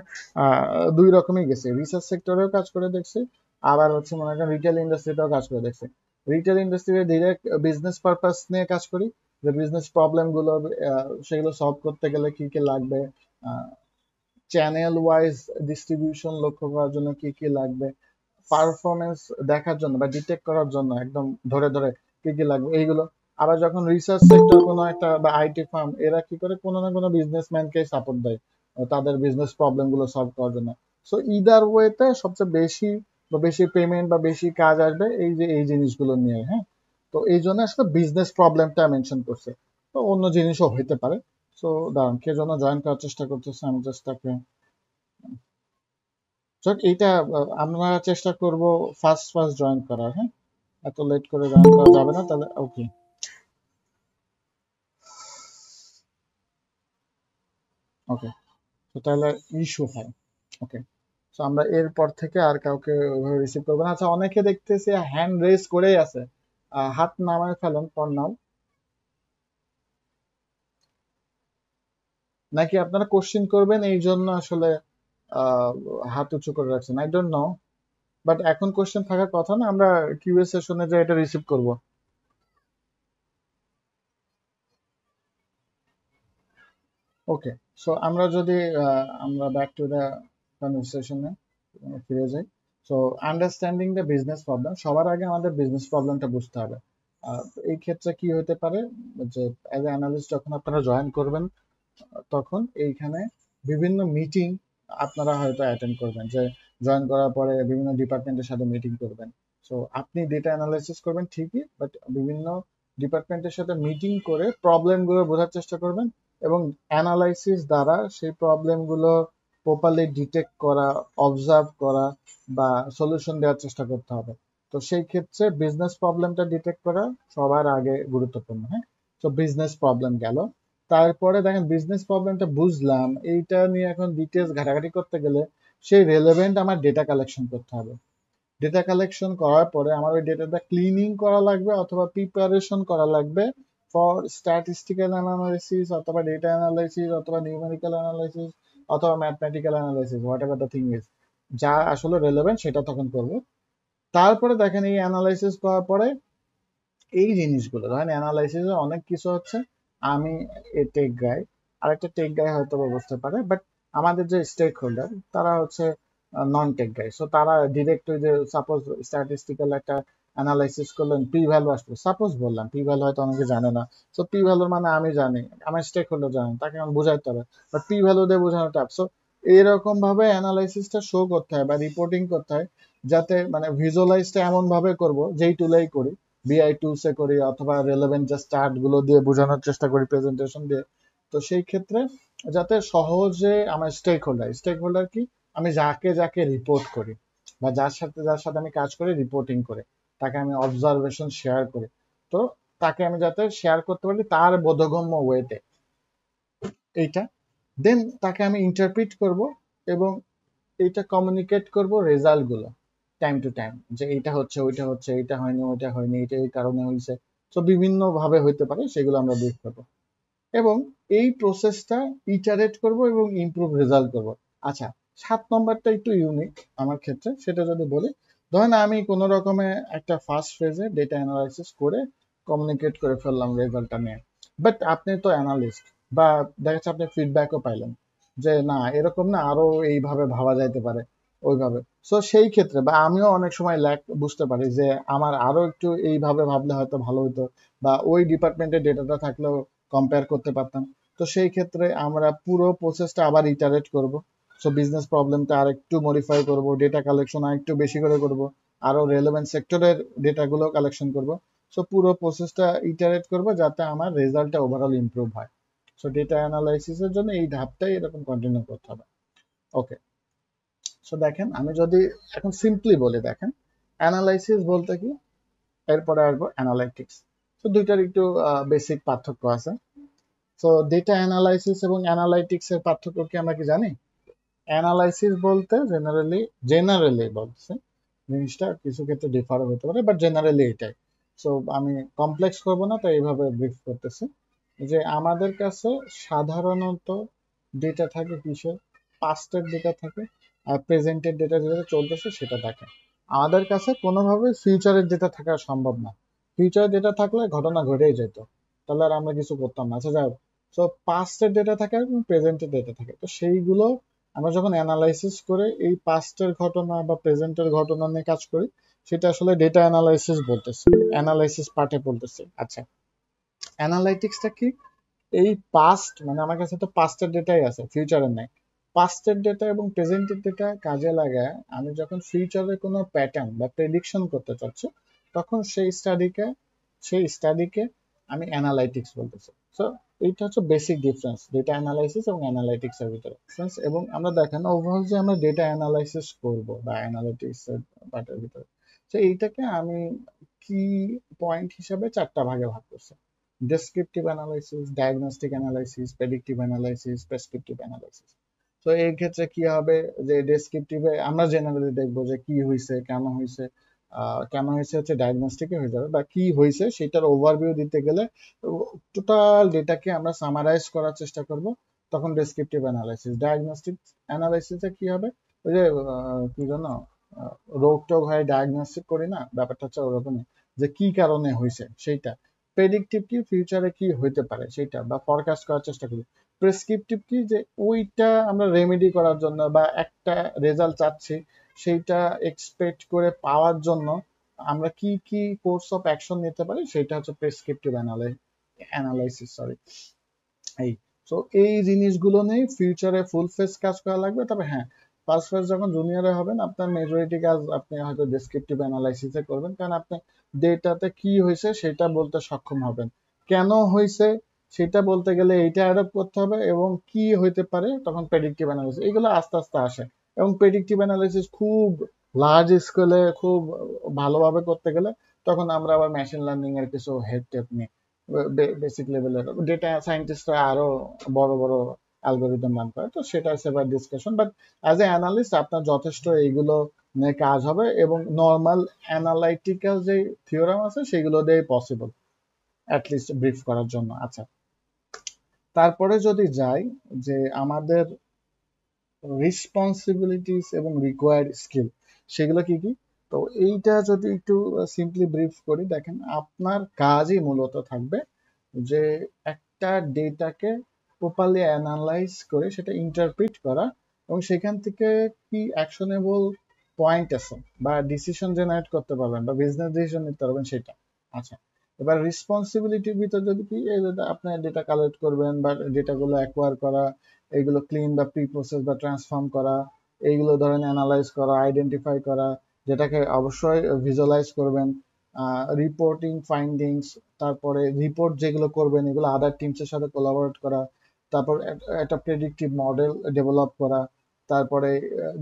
দুই রকমই গেছে, রিসার্চ সেক্টরেও কাজ করে দেখছি, আবার হচ্ছে মনে করেন রিটেল ইন্ডাস্ট্রিতেও কাজ করে দেখছি। রিটেল ইন্ডাস্ট্রিতে ডিরেক্ট বিজনেস পারপাস নিয়ে কাজ করি, যে বিজনেস প্রবলেম গুলো সেগুলো সলভ করতে গেলে কি কি লাগবে, চ্যানেল ওয়াইজ ডিস্ট্রিবিউশন লক্ষ্য করার জন্য কি কি লাগবে, পারফরমেন্স দেখার জন্য বা ডিটেক্ট করার জন্য একদম ধরে ধরে কি কি লাগবে এইগুলো। আবার যখন রিসার্চ সেক্টর কোনো একটা বা আইটি ফার্ম, এরা কি করে, কোনো না কোনো বিজনেসম্যানকে সাপোর্ট দেয় তাদের বিজনেস প্রবলেম গুলো সলভ করার জন্য। সো ইদার ওয়েতে সবচেয়ে বেশি বা বেশি পেমেন্ট বা বেশি কাজ আসবে এই যে এই জিনিসগুলো নিয়ে। হ্যাঁ, তো এই জন্য আসলে বিজনেস প্রবলেমটা মেনশন করছে, তো অন্য জিনিসও হইতে পারে। সো দাঁড়ান, কে জন্য জয়েন করার চেষ্টা করতেছে, আমি জাস্ট তাকে, এইটা আমরা চেষ্টা করব ফার্স্ট ফার্স্ট জয়েন করার। হ্যাঁ, এত লেট করে জয়েন করা যাবে না, তাহলে ওকে। ওকে, তো তাহলে ইস্যু হয়। ওকে, তো আমরা এরপর থেকে আর কাউকে ওইভাবে রিসিভ করবো না। আচ্ছা, অনেকে দেখতেছি হ্যান্ড রেজ করেই আছে, হাত নামায় ফেলেন ফর নাও, নাকি আপনারা কোশ্চেন করবেন এই জন্য আসলে আহ, হাত উঁচু করে রাখছেন, আই ডোন্ট নো, বাট এখন কোশ্চেন থাকার কথা না, আমরা কিউএ সেশনে যে এটা রিসিভ করব। ওকে, সো আমরা যদি আমরা ব্যাক টু দ্য কনভারসেশনে ফিরে যাই। So understanding the business problem, সবার আগে আমাদের বিজনেস প্রবলেমটা বুঝতে হবে। এই ক্ষেত্রে কি হতে পারে, যে অ্যাজ এ অ্যানালিস্ট যখন আপনারা জয়েন করবেন, তখন এইখানে বিভিন্ন মিটিং আপনারা হয়তো অ্যাটেন্ড করবেন, যে জয়েন করার পরে বিভিন্ন ডিপার্টমেন্টের সাথে মিটিং করবেন। সো আপনি ডেটা অ্যানালাইসিস করবেন ঠিকই, বাট বিভিন্ন ডিপার্টমেন্টের সাথে মিটিং করে প্রবলেমগুলো বোঝার চেষ্টা করবেন, এবং অ্যানালাইসিস দ্বারা সেই প্রবলেমগুলো প্রপারলি ডিটেক্ট করা, অবজার্ভ করা বা সলিউশন দেওয়ার চেষ্টা করতে হবে। তো সেই ক্ষেত্রে বিজনেস প্রবলেমটা ডিটেক্ট করা সবার আগে গুরুত্বপূর্ণ। হ্যাঁ, তো বিজনেস প্রবলেম গেল, তারপরে দেখেন বিজনেস প্রবলেমটা বুঝলাম, এইটা নিয়ে এখন ডিটেলস ঘাটাঘাটি করতে গেলে সেই রেলেভেন্ট আমার ডেটা কালেকশন করতে হবে। ডেটা কালেকশন করার পরে আমার ওই ডেটাটা ক্লিনিং করা লাগবে অথবা প্রিপারেশন করা লাগবে ফর স্ট্যাটিস্টিক্যাল অ্যানালাইসিস অথবা ডেটা অ্যানালাইসিস অথবা নিউমেরিক্যাল অ্যানালাইসিস অথবা mathematical analysis, what ever the thing is, যা আসলে রেলেভেন্ট সেটা তখন করবো। তারপরে দেখেন এই অ্যানালাইসিস করার পরে এই জিনিসগুলো ধরেন অ্যানালাইসিস অনেক কিছু হচ্ছে, আমি এ টেক গাই, আরেকটা টেক গাই হয়তো বা বুঝতে পারে, বাট আমাদের যে স্টেক হোল্ডার তারা হচ্ছে নন টেক গাই। সো তারা ডিরেক্ট ওই যে সাপোজ স্ট্যাটিস্টিক্যাল একটা অ্যানালাইসিস করলেন, পি ভ্যালু আসলো, সাপোজ বললাম, পি ভ্যালু হয়তো অনেকে জানে না। সো পি ভ্যালুর মানে আমি জানি, আমার স্টেক হোল্ডার জানে, তাকে আমি বোঝাইতে হবে, বাট পি ভ্যালু দিয়ে বোঝানো টাফ। সো এইরকম ভাবে অ্যানালাইসিসটা শো করতে হয় বা রিপোর্টিং করতে হয়, যাতে মানে ভিজুয়ালাইজটা এমন ভাবে করব, যেই টুলেই করি, বিআই টুলসে করি অথবা রেলেভেন্ট জাস্ট চার্ট গুলো দিয়ে বোঝানোর চেষ্টা করি প্রেজেন্টেশন দিয়ে। তো সেই ক্ষেত্রে যাতে সহজে আমার স্টেক হোল্ডার কি, আমি যাকে যাকে রিপোর্ট করি বা যার সাথে আমি কাজ করি রিপোর্টিং করে, তাকে আমি অবজারভেশন শেয়ার করি, তো তাকে আমি যাতে শেয়ার করতে পারি তার বোধগম্য ওয়েতে, এইটা দেন তাকে আমি ইন্টারপ্রিট করব, এবং এইটা কমিউনিকেট করব রেজাল্ট গুলো টাইম টু টাইম, যে এটা হচ্ছে ওইটা হচ্ছে, এটা হয়নি ওইটা হয়নি, এটা এই কারণে হয়েছে। তো বিভিন্ন ভাবে হইতে পারে, সেগুলো আমরা ব্রিফ করবো, এবং এই প্রসেসটা ইটারেট করব এবং ইমপ্রুভ রেজাল্ট করব। আচ্ছা, 7 নম্বরটা একটু ইউনিক আমার ক্ষেত্রে, সেটা যদি বলি, ধরেন আমি কোনো রকমে একটা ফার্স্ট ফেজে ডেটা অ্যানালাইসিস করে কমিউনিকেট করে ফেললাম রেজাল্টটা নিয়ে, বাট আপনি তো অ্যানালিস্ট, বা দেখা যাচ্ছে আপনি ফিডব্যাকও পাইলেন যে না এরকম না, আরো এইভাবে ভাবা যাইতে পারে ওইভাবে। সো সেই ক্ষেত্রে বা আমিও অনেক সময় ল্যাক বুঝতে পারি যে আমার আরো একটু এইভাবে ভাবলে হয়তো ভালো হতো, বা ওই ডিপার্টমেন্টের ডেটাটা থাকলেও কম্পেয়ার করতে পারতাম। তো সেই ক্ষেত্রে আমরা পুরো প্রসেসটা আবার ইটারেট করব। সো বিজনেস প্রবলেমটা আর একটু মডিফাই করব, ডেটা কালেকশন আর একটু বেশি করে করব, আরো রেলেভেন্ট সেক্টরের ডেটাগুলো কালেকশন করব। সো পুরো প্রসেসটা ইটারেট করব যাতে আমার রেজাল্টটা ওভারঅল ইমপ্রুভ হয়। সো ডেটা অ্যানালাইসিসের জন্য এই ধাপটাই এরকম কন্টিনিউ করতে হবে। ওকে, সো দেখেন আমি যদি এখন সিম্পলি বলি, দেখেন অ্যানালাইসিস বলতে কি, এরপরে আসবো অ্যানালাইটিক্স। তো দুইটার একটু বেসিক পার্থক্য আছে। তো ডেটা অ্যানালাইসিস এবং অ্যানালাইটিক্স এর পার্থক্য কি আমরা কি জানি? অ্যানালাইসিস বলতে জেনারেলি বলছে, জিনিসটা কিছু ক্ষেত্রে ডিফার হতে পারে, বাট জেনারেলি এটাই। সো আমি কমপ্লেক্স করব না, তো এইভাবে ব্রিফ করতেছি যে আমাদের কাছে সাধারণত ডেটা থাকে কিসের, পাস্টের ডেটা থাকে, আর প্রেজেন্টের ডেটা যেটা চলতেছে সেটা থাকে। আমাদের কাছে কোনোভাবে ফিউচারের ডেটা থাকা সম্ভব না। ফিউচারের ডেটা থাকলে ঘটনা ঘটেই যেত, তাহলে আর আমরা কিছু করতাম না। আচ্ছা যাই হোক, সো পাস্টের ডেটা থাকে এবং প্রেজেন্টের ডেটা থাকে, তো সেইগুলো আমরা যখন অ্যানালাইসিস করে এই পাস্টের ঘটনা বা প্রেজেন্টের ঘটনা নিয়ে কাজ করি, সেটা আসলে ডেটা অ্যানালাইসিস বলতেছে, অ্যানালাইসিস পার্টে বলতেছে। আচ্ছা, অ্যানালাইটিক্সটা কি? এই পাস্ট মানে আমার কাছে তো পাস্টের ডেটাই আছে, ফিউচারের নাই। পাস্টের ডেটা এবং প্রেজেন্টের ডেটা কাজে লাগায় আমি যখন ফিউচারে কোনো প্যাটার্ন বা প্রেডিকশন করতে চাচ্ছি, তখন সেই স্টাডিকে আমি অ্যানালাইটিক্স বলতেছি। সো এইটা হচ্ছে বেসিক ডিফারেন্স ডেটা অ্যানালাইসিস এবং অ্যানালাইটিক্স এর ভিতরে ডিফারেন্স। এবং আমরা দেখেন ওভারঅল যে আমরা ডেটা অ্যানালাইসিস করব বা অ্যানালিটিক্স এর পার্টের ভিতরে, তো এইটাকে আমি কি পয়েন্ট হিসাবে চারটা ভাগে ভাগ করছি: descriptive analysis, diagnostic analysis, predictive analysis, prescriptive analysis. তো এই ক্ষেত্রে কি হবে যে ডেসক্রিপটিভে আমরা জেনারেলি দেখবো যে কি হয়েছে, কেন হয়েছে হচ্ছে ডায়াগনস্টিকে হয়ে যাবে, বা কি হয়েছে সেটার ওভারভিউ দিতে গেলে টোটাল ডেটাকে আমরা সামারাইজ করার চেষ্টা করব, তখন ডেসক্রিপটিভ অ্যানালাইসিস। ডায়াগনস্টিক অ্যানালাইসিসে কি হবে, ওই যে কি জানো, রোগ টোগ হয় ডায়াগনস্টিক করি না, ব্যাপারটা হচ্ছে ওরকমই, যে কি কারণে হয়েছে সেইটা। প্রেডিক্টিভ কি, ফিউচারে কি হইতে পারে সেটা বা ফরকাস্ট করার চেষ্টা করি। প্রেসক্রিপটিভ কি, যে ওইটা আমরা রেমেডি করার জন্য বা একটা রেজাল্ট চাচ্ছি সেইটা এক্সপেক্ট করে পাওয়ার জন্য আমরা কি কি কোর্স অফ অ্যাকশন নিতে পারি, সেটা হচ্ছে প্রেসক্রিপটিভ অ্যানালাইসিস, সরি। এই, তো এই জিনিসগুলো নিয়ে ফিউচারে ফুল ফেজ কাজ করা লাগবে। তবে হ্যাঁ, ফার্স্ট ফেজ যখন জুনিয়রে হবেন আপনার মেজরিটি কাজ আপনি হয়তো ডেসক্রিপটিভ অ্যানালাইসিসে করবেন, কারণ আপনি ডেটাতে কি হয়েছে সেটা বলতে সক্ষম হবেন, কেন হয়েছে সেটা বলতে গেলে এইটা অ্যাডপ্ট করতে হবে, এবং কি হইতে পারে তখন প্রেডিক্টিভ অ্যানালাইসিস, এগুলো আস্তে আস্তে আসে। এবং প্রেডিক্টিভ অ্যানালাইসিস খুব লার্জ স্কেলে খুব ভালোভাবে করতে গেলে তখন আমরা আবার মেশিন লার্নিং এর কিছু হেড টেপ নিই, বেসিক লেভেলের ডেটা সায়েন্টিস্টরা আরো বড় বড় অ্যালগোরিদম রান করে, তো সেটা separate discussion. But as a analyst আপনার যথেষ্ট এইগুলো নিয়ে কাজ হবে, এবং নর্মাল অ্যানালাইটিক্যাল যে থিওরাম আছে সেগুলো দিয়ে পসিবল অ্যাটলিস্ট ব্রিফ করার জন্য। আচ্ছা, তারপরে যদি যাই যে আমাদের রেসপন্সিবিলিটিস এবং রিকোয়ার্ড স্কিল, সেগুলো কি কি? তো এইটা যদি একটু সিম্পলি ব্রিফ করি, দেখেন আপনার কাজই মূলত থাকবে যে একটা ডেটাকে প্রপারলি অ্যানালাইজ করে সেটা ইন্টারপ্রিট করা, এবং সেখান থেকে কি অ্যাকশনেবল পয়েন্ট আছে বা ডিসিশন জেনারেট করতে পারবেন বা বিজনেস ডিসিশন নিতে পারবেন সেটা। আচ্ছা, এবার রেসপন্সিবিলিটির ভিতর যদি কি, এই যে আপনি ডেটা কালেক্ট করবেন বা ডেটাগুলো অ্যাকোয়ার করা, এইগুলো ক্লিন বা প্রি প্রসেস বা ট্রান্সফর্ম করা, এইগুলো ধরেন অ্যানালাইজ করা, আইডেন্টিফাই করা, যেটাকে অবশ্যই ভিজুয়ালাইজ করবেন, রিপোর্টিং ফাইন্ডিংস, তারপরে রিপোর্ট যেগুলো করবেন এগুলো আদার টিমসের সাথে কোলাবোরেট করা, তারপর একটা প্রেডিক্টিভ মডেল ডেভেলপ করা, তারপরে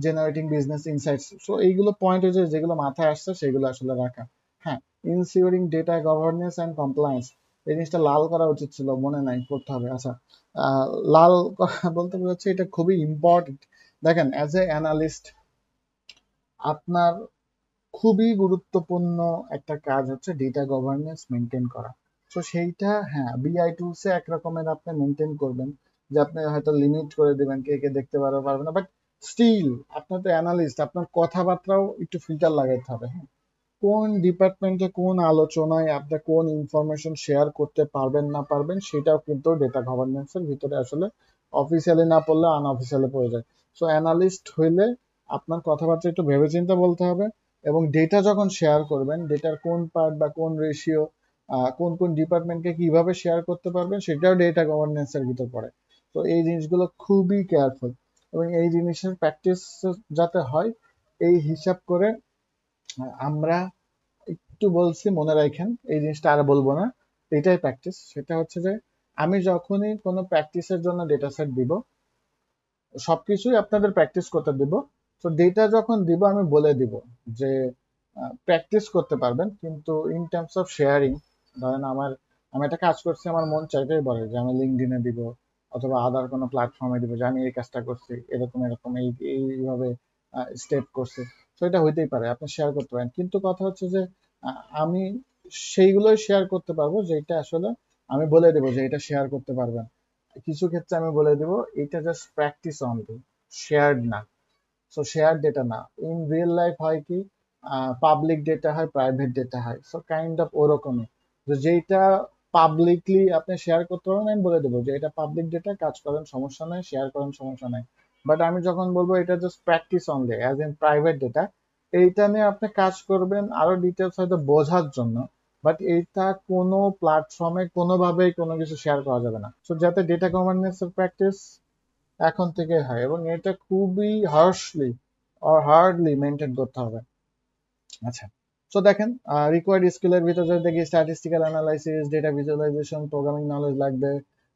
জেনারেটিং বিজনেস ইনসাইটস। সো এইগুলো পয়েন্ট হচ্ছে যেগুলো মাথায় আসছে সেগুলো আসলে রাখা। হ্যাঁ, ইনসিওরিং ডেটা গভর্নেন্স অ্যান্ড কমপ্লায়েন্স, এই জিনিসটা লাল করা উচিত ছিল, মনে নাই, করতে হবে। আচ্ছা, লাল বলতে বোঝাচ্ছে এটা খুবই ইম্পর্টেন্ট। দেখেন অ্যাজ এ অ্যানালিস্ট আপনার খুবই গুরুত্বপূর্ণ একটা কাজ হচ্ছে ডেটা গভর্নেন্স মেনটেন করা। তো সেইটা হ্যাঁ বিআই টুলসে এক রকমের আপনি মেনটেন করবেন, যে আপনি হয়তো লিমিট করে দিবেন কে কে দেখতে পারবে পারবে না, বাট স্টিল আপনার তো অ্যানালিস্ট, আপনার কথাবার্তাও একটু ফিল্টার লাগাইতে হবে। হ্যাঁ, কোন ডিপার্টমেন্টে কোন আলোচনায় আপনি কোন ইনফরমেশন শেয়ার করতে পারবেন না পারবেন সেটাও কিন্তু ডেটা গভর্নেন্সের ভিতরে আসলে অফিসিয়ালি না পড়লে আনঅফিসিয়ালি পড়ে যায়। সো অ্যানালিস্ট হইলে আপনার কথাবার্তা একটু ভেবেচিন্তে বলতে হবে, এবং ডেটা যখন শেয়ার করবেন ডেটার কোন পার্ট বা কোন রেশিও কোন কোন ডিপার্টমেন্টকে কিভাবে শেয়ার করতে পারবেন সেটাও ডেটা গভর্নেন্সের ভিতর পড়ে। তো এই জিনিসগুলো খুবই কেয়ারফুল, এবং এই জিনিসের প্র্যাকটিস যাতে হয় এই হিসাব করে আমরা একটু বলছি, মনে রাখেন এই জিনিসটা আর বলবো না, এটাই প্র্যাকটিস। সেটা হচ্ছে যে আমি যখনই কোনো প্র্যাকটিসের জন্য ডেটা সেট দিব, সবকিছুই আপনাদের প্র্যাকটিস করতে দিব। তো ডেটা যখন দিব আমি বলে দিব যে প্র্যাকটিস করতে পারবেন, কিন্তু ইন টার্মস অফ শেয়ারিং, ধরেন আমি একটা কাজ করছি, আমার মন চাইতেই বলে যে আমি লিঙ্কডইনে দিব অথবা আদার কোনো প্ল্যাটফর্মে দিব যে আমি এই কাজটা করছি, এরকম এরকম এইভাবে স্টেপ করছি। তো এটা হইতেই পারে, আপনি শেয়ার করতে পারেন, কিন্তু কথা হচ্ছে যে আমি সেইগুলোই শেয়ার করতে পারবো যেটা আসলে আমি বলে দেবো যে এটা শেয়ার করতে পারবেন। কিছু ক্ষেত্রে আমি বলে দেবো এটা জাস্ট প্র্যাকটিস অনলি, শেয়ার্ড না। সো শেয়ার ডেটা না, ইন রিয়েল লাইফ হয় কি পাবলিক ডেটা হয়, প্রাইভেট ডেটা হয়। সো কাইন্ড অফ ওরকমই, যে যেটা পাবলিকলি আপনি শেয়ার করতে পারবেন আমি বলে দেবো যে এটা পাবলিক ডেটা, কাজ করেন সমস্যা নাই, শেয়ার করেন সমস্যা নাই। বাট আমি যখন বলবো এটা just practice only as in private data, এইটা নিয়ে আপনি কাজ করবেন আরো ডিটেলস হয়তো বোঝার জন্য, বাট এইটা কোনো প্ল্যাটফর্মে কোনোভাবেই কোনো কিছু শেয়ার করা যাবে না। সো যাতে ডেটা গভর্নেন্সের প্র্যাকটিস এখন থেকে হয়, এবং এটা খুবই হার্ডলি মেনটেন করতে হবে। আচ্ছা, তো দেখেন রিকোয়ার্ড স্কিলের ভিতরে যদি দেখি statistical analysis, data visualisation, programming knowledge লাগবে,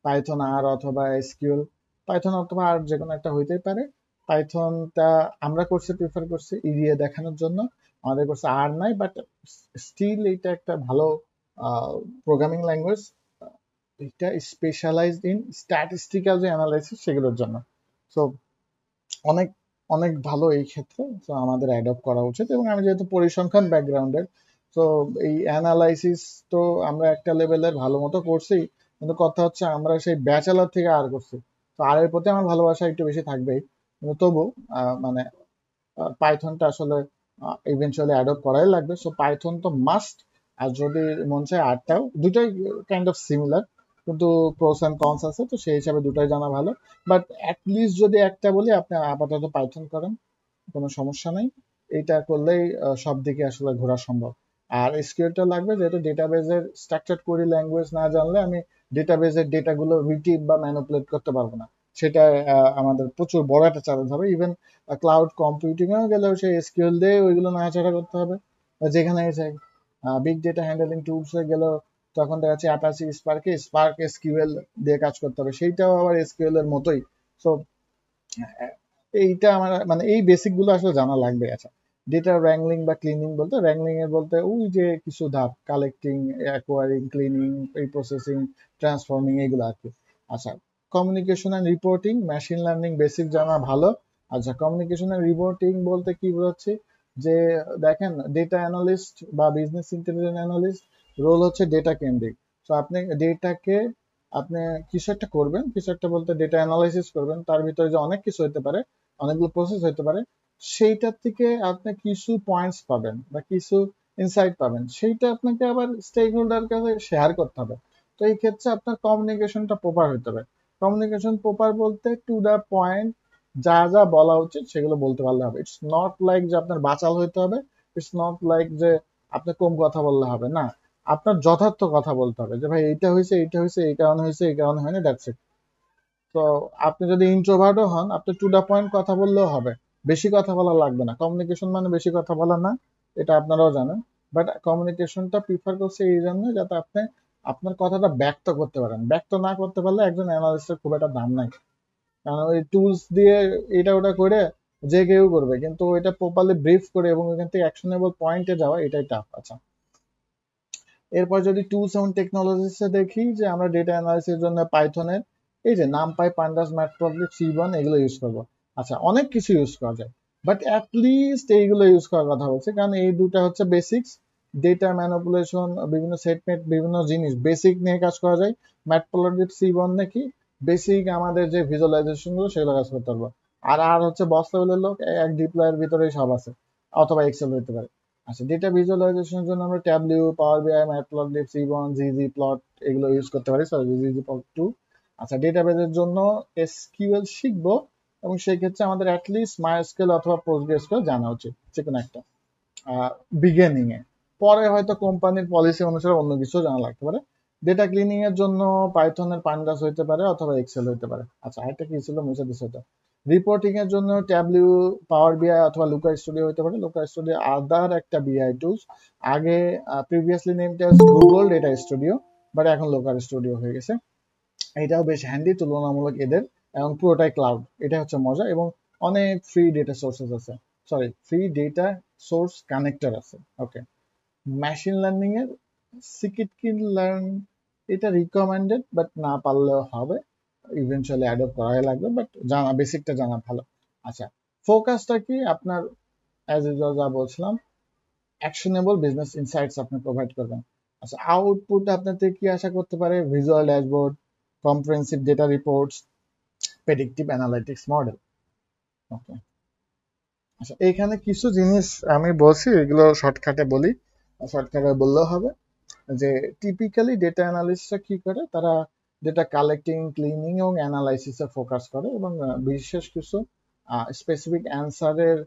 পাইথন আর অথবা এসকিউএল, পাইথন অথবা আর যে কোনো একটা হইতেই পারে। পাইথনটা আমরা প্রিফার করছি ইডিএ দেখানোর জন্য, আমাদের কোর্সে আর নাই, বাট স্টিল এটা একটা ভালো প্রোগ্রামিং ল্যাঙ্গুয়েজ। এটা স্পেশালাইজড ইন স্ট্যাটিস্টিক্যাল যে অ্যানালাইসিস সেগুলোর জন্য। সো অনেক অনেক ভালো এই ক্ষেত্রে, তো আমাদের অ্যাডপ্ট করা উচিত। এবং আমি যেহেতু পরিসংখ্যান ব্যাকগ্রাউন্ডের, তো এই অ্যানালাইসিস তো আমরা একটা লেভেলের ভালো মতো করছি, কিন্তু কথা হচ্ছে আমরা সেই ব্যাচেলর থেকে আর করছি, তো আর এর প্রতি আমার ভালোবাসা একটু বেশি থাকবেই। কিন্তু তবু মানে পাইথনটা আসলে ইভেনচুয়ালি অ্যাডপ্ট করাই লাগবে। সো পাইথন তো মাস্ট, আর যদি মন চায় আরটাও, দুটাই কাইন্ড অফ সিমিলার, কিন্তু প্রোস এন্ড কনস আছে, তো সেই হিসাবে দুটাই জানা ভালো। বাট অ্যাটলিস্ট যদি একটা বলি, আপনি আপাতত পাইথন করেন, কোনো সমস্যা নাই। এইটা করলেই সব দিকে আসলে ঘোরা সম্ভব। আর এসকিউএলটা লাগবে, যেহেতু ডেটাবেজের স্ট্রাকচার্ড কোয়েরি ল্যাঙ্গুয়েজ না জানলে আমি ডেটাবেজের ডেটাগুলো রিট্রিভ বা ম্যানিপুলেট করতে পারবো না। সেটা আমাদের প্রচুর বড় একটা চ্যালেঞ্জ হবে। ইভেন ক্লাউড কম্পিউটিং এও গেলেও সেই এসকিউএল দিয়ে ওইগুলো নাড়াচাড়া করতে হবে, যেখানে যাই। বিগ ডেটা হ্যান্ডলিং টুলস এ গেলেও তখন দেখা যাচ্ছে অ্যাপাচি স্পার্ক এসকিউএল দিয়ে কাজ করতে হবে, সেইটাও আবার এসকিউএল এর মতোই। সো এইটা আমার মানে এই বেসিক গুলো আসলে জানা লাগবে। আচ্ছা, ডেটা র্যাংলিং বা ক্লিনিং বলতে, র্যাংলিং এর বলতে ওই যে কিছু ধাপ, কালেক্টিং, অ্যাকোয়ারিং, ক্লিনিং, এই প্রসেসিং, ট্রান্সফর্মিং, এগুলো আর কি। আচ্ছা, communication and reporting, machine learning basic জানা ভালো। আচ্ছা, কমিউনিকেশন এন্ড রিপোর্টিং বলতে কি বোঝাচ্ছি, যে দেখেন ডেটা অ্যানালিস্ট বা বিজনেস ইন্টেলিজেন্স অ্যানালিস্ট রোল হচ্ছে ডেটা কেন্দ্রিক। তো আপনি ডেটাকে আপনি কিছু একটা করবেন, কিছু একটা বলতে ডেটা অ্যানালাইসিস করবেন, তার ভিতরে যে অনেক কিছু হতে পারে, অনেকগুলো প্রসেস হতে পারে, সেইটার থেকে আপনি কিছু পয়েন্টস পাবেন বা কিছু ইনসাইট পাবেন, সেইটা আপনাকে আবার স্টেক হোল্ডার কাছে শেয়ার করতে হবে। তো এই ক্ষেত্রে আপনার কমিউনিকেশনটা প্রপার হতে হবে। কমিউনিকেশন প্রপার বলতে টু দা পয়েন্ট, যা যা বলা উচিত সেগুলো বলতে পারলে হবে। ইটস নট লাইক যে আপনার বাচাল হইতে হবে, ইটস নট লাইক যে আপনি কম কথা বললে হবে না, আপনার যথার্থ কথা বলতে হবে যে ভাই এইটা হয়েছে, এইটা হয়েছে, এই কারণে হয়েছে, এই কারণে হয়নি, দ্যাটস ইট। তো আপনি যদি ইন্ট্রোভার্টও হন, আপনি টু দা পয়েন্ট কথা বললেও হবে, বেশি কথা বলা লাগবে না। কমিউনিকেশন মানে বেশি কথা বলা না, এটা আপনারাও জানেন। বাট কমিউনিকেশনটা প্রিফার করছে এই জন্য যাতে আপনি আপনার কথাটা ব্যক্ত করতে পারেন। ব্যক্ত না করতে পারলে একজন অ্যানালিস্টের খুব একটা দাম নাই, কারণ ওই টুলস দিয়ে এটা ওটা করে যে কেউ করবে, কিন্তু এটা প্রপারলি ব্রিফ করে এবং ওইখান থেকে অ্যাকশনেবল পয়েন্টে যাওয়া, এটাই টাফ। আচ্ছা, এরপর যদি টুলস এবং টেকনোলজিসে দেখি, যে আমরা ডেটা অ্যানালাইসিসের জন্য পাইথনের এই যে নামপাই, পান্ডাস, ম্যাটপ্লটলিব, সিবন, এগুলো ইউজ করবো। আচ্ছা, অনেক কিছু ইউজ করা যায়, বাট অ্যাটলিস্ট এইগুলো ইউজ করার কথা বলছে, কারণ এই দুটা হচ্ছে বেসিক্স। ডেটা ম্যানিপুলেশন, বিভিন্ন সেটমেন্ট, বিভিন্ন জিনিস বেসিক নিয়ে কাজ করা যায়। ম্যাটপ্লটলিব, সিবন নাকি বেসিক আমাদের যে ভিজুয়ালাইজেশন গুলো সেগুলো কাজ করতে পারবো। আর আর হচ্ছে বস লেভেলের লোক এক ডিপ্লয়ের ভিতরেই সব আছে, অথবা এক্সেল হতে পারে। আচ্ছা, ডেটা ভিজুয়ালাইজেশনের জন্য আমরা ট্যাবলিউ, পাওয়ার বিআই, ম্যাটপ্লটলিব, সিবন, জিজি প্লট এগুলো ইউজ করতে পারি, সরি জিজি প্লট 2। আচ্ছা, ডেটাবেজের জন্য এসকিউএল শিখবো, এবং সেই ক্ষেত্রে আমাদের অ্যাটলিস্ট মাইস্কেল অথবা পোস্টগ্রেসকেল জানা উচিত, যে কোনো একটা বিগিনিং এ। পরে হয়তো কোম্পানির পলিসি অনুসারে অন্য কিছু জানা লাগতে পারে। ডেটা ক্লিনিং এর জন্য পাইথনের পান্ডাস হইতে পারে অথবা এক্সেল হইতে পারে। আচ্ছা, আরেকটা কি ছিল মুছে দিছে এটা। রিপোর্টিং এর জন্য ট্যাবলিউ, পাওয়ার বিআই অথবা লুকা স্টুডিও হইতে পারে। লুকা স্টুডিও আদার একটা বিআই টুলস, আগে previously named as Google data studio, but এখন লোকাল স্টুডিও হয়ে গেছে। এটাও বেশ হ্যান্ডি তুলনামূলক এদের, এবং পুরোটাই ক্লাউড, এটা হচ্ছে মজা। এবং অনেক ফ্রি ডেটা সোর্সেস আছে, sorry free data source connector আছে। ওকে, মেশিন লার্নিং এর সিকিট কিন লার্ন, এটা রিকমেন্ডেড, বাট না পারলেও হবে, ইভেন্চুয়ালি অ্যাডপ্ট করাই লাগবে, বাট জানা বেসিকটা জানা ভালো। আচ্ছা, ফোকাসটা কি আপনার, অ্যাজ ইউজুয়াল যা বলছিলাম, অ্যাকশনেবল বিজনেস ইনসাইটস আপনি প্রোভাইড করবেন। আচ্ছা, আউটপুট আপনার থেকে কি আশা করতে পারে? Visual dashboard, comprehensive data reports, predictive analytics model. Okay, আচ্ছা এইখানে কিছু জিনিস আমি বলছি, এগুলো শর্টকাটে বলি, শর্টকাটে বললেও হবে। যে টিপিক্যালি ডেটা অ্যানালিস্টরা কি করে, তারা ডেটা কালেক্টিং, ক্লিনিং এবং অ্যানালাইসিসে ফোকাস করে, এবং বিশেষ কিছু স্পেসিফিক অ্যান্সারের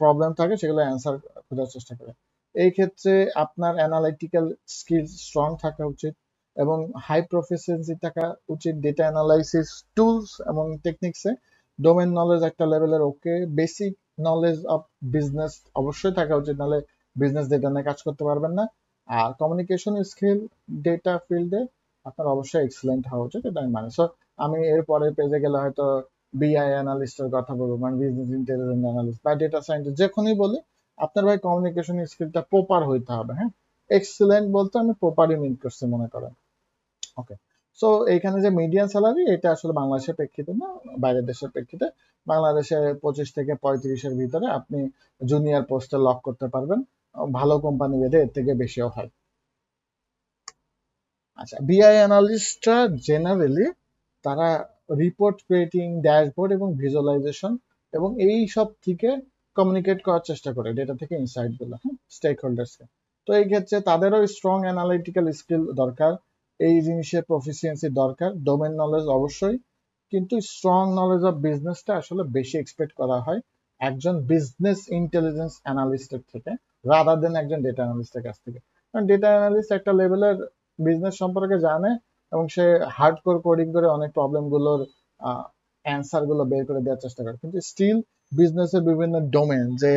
প্রবলেম থাকে, সেগুলো অ্যান্সার খোঁজার চেষ্টা করে। এই ক্ষেত্রে আপনার অ্যানালাইটিক্যাল স্কিল স্ট্রং থাকা উচিত, এবং হাই প্রফিসিয়েন্সি থাকা উচিত ডেটা অ্যানালাইসিস টুলস এবং টেকনিক্সে। ডোমেন নলেজ একটা লেভেলের, ওকে, বেসিক নলেজ অফ বিজনেস অবশ্যই থাকা উচিত, নাহলে বিজনেস ডেটা নিয়ে কাজ করতে পারবেন না। আর কমিউনিকেশন স্কিল ডেটা ফিল্ডে আপনার অবশ্যই এক্সেলেন্ট হওয়া উচিত, এটা আমি মানি। সো আমি এর পরের পেজে গেলে হয়তো বিআই অ্যানালিস্টের কথা বলবো, মানে বিজনেস ইন্টেলিজেন্স অ্যানালিস্ট বা ডেটা সায়েন্টিস্ট, যখনই বলি আপনার ভাই কমিউনিকেশন স্কিলটা প্রপার হইতে হবে। হ্যাঁ, এক্সেলেন্ট বলতে আমি প্রপারই মিন করছি মনে করেন। ওকে, সো এইখানে যে মিডিয়ান স্যালারি, এটা আসলে বাংলাদেশের প্রেক্ষিতে না, বাইরের দেশের প্রেক্ষিতে। বাংলাদেশে 25 থেকে 35-এর ভিতরে আপনি জুনিয়র পোস্টে লক করতে পারবেন, ভালো কোম্পানি বেঁধে এর থেকে বেশিও হয়। আচ্ছা, বিআই অ্যানালিস্টরা জেনারেলি তারা রিপোর্ট ক্রিয়েটিং, ড্যাশবোর্ড এবং ভিজুয়ালাইজেশন এবং এই সব থেকে কমিউনিকেট করার চেষ্টা করে ডেটা থেকে ইনসাইট গুলো, হ্যাঁ, স্টেক হোল্ডার্সকে। তো এই ক্ষেত্রে তাদেরও স্ট্রং অ্যানালিটিক্যাল স্কিল দরকার, এই জিনিসে প্রফিসিয়েন্সি দরকার, ডোমেন নলেজ অবশ্যই, কিন্তু স্ট্রং নলেজ অফ বিজনেসটা আসলে বেশি এক্সপেক্ট করা হয় একজন বিজনেস ইন্টেলিজেন্স অ্যানালিস্টের থেকে, রাদার দেন একজন ডেটা অ্যানালিস্টের কাছ থেকে। কারণ ডেটা অ্যানালিস্ট একটা লেভেলের বিজনেস সম্পর্কে জানে, এবং সে হার্ডকোর কোডিং করে অনেক প্রবলেম গুলোর অ্যান্সার গুলো বের করে দেওয়ার চেষ্টা করে, কিন্তু স্টিল বিজনেসের বিভিন্ন ডোমেন, যে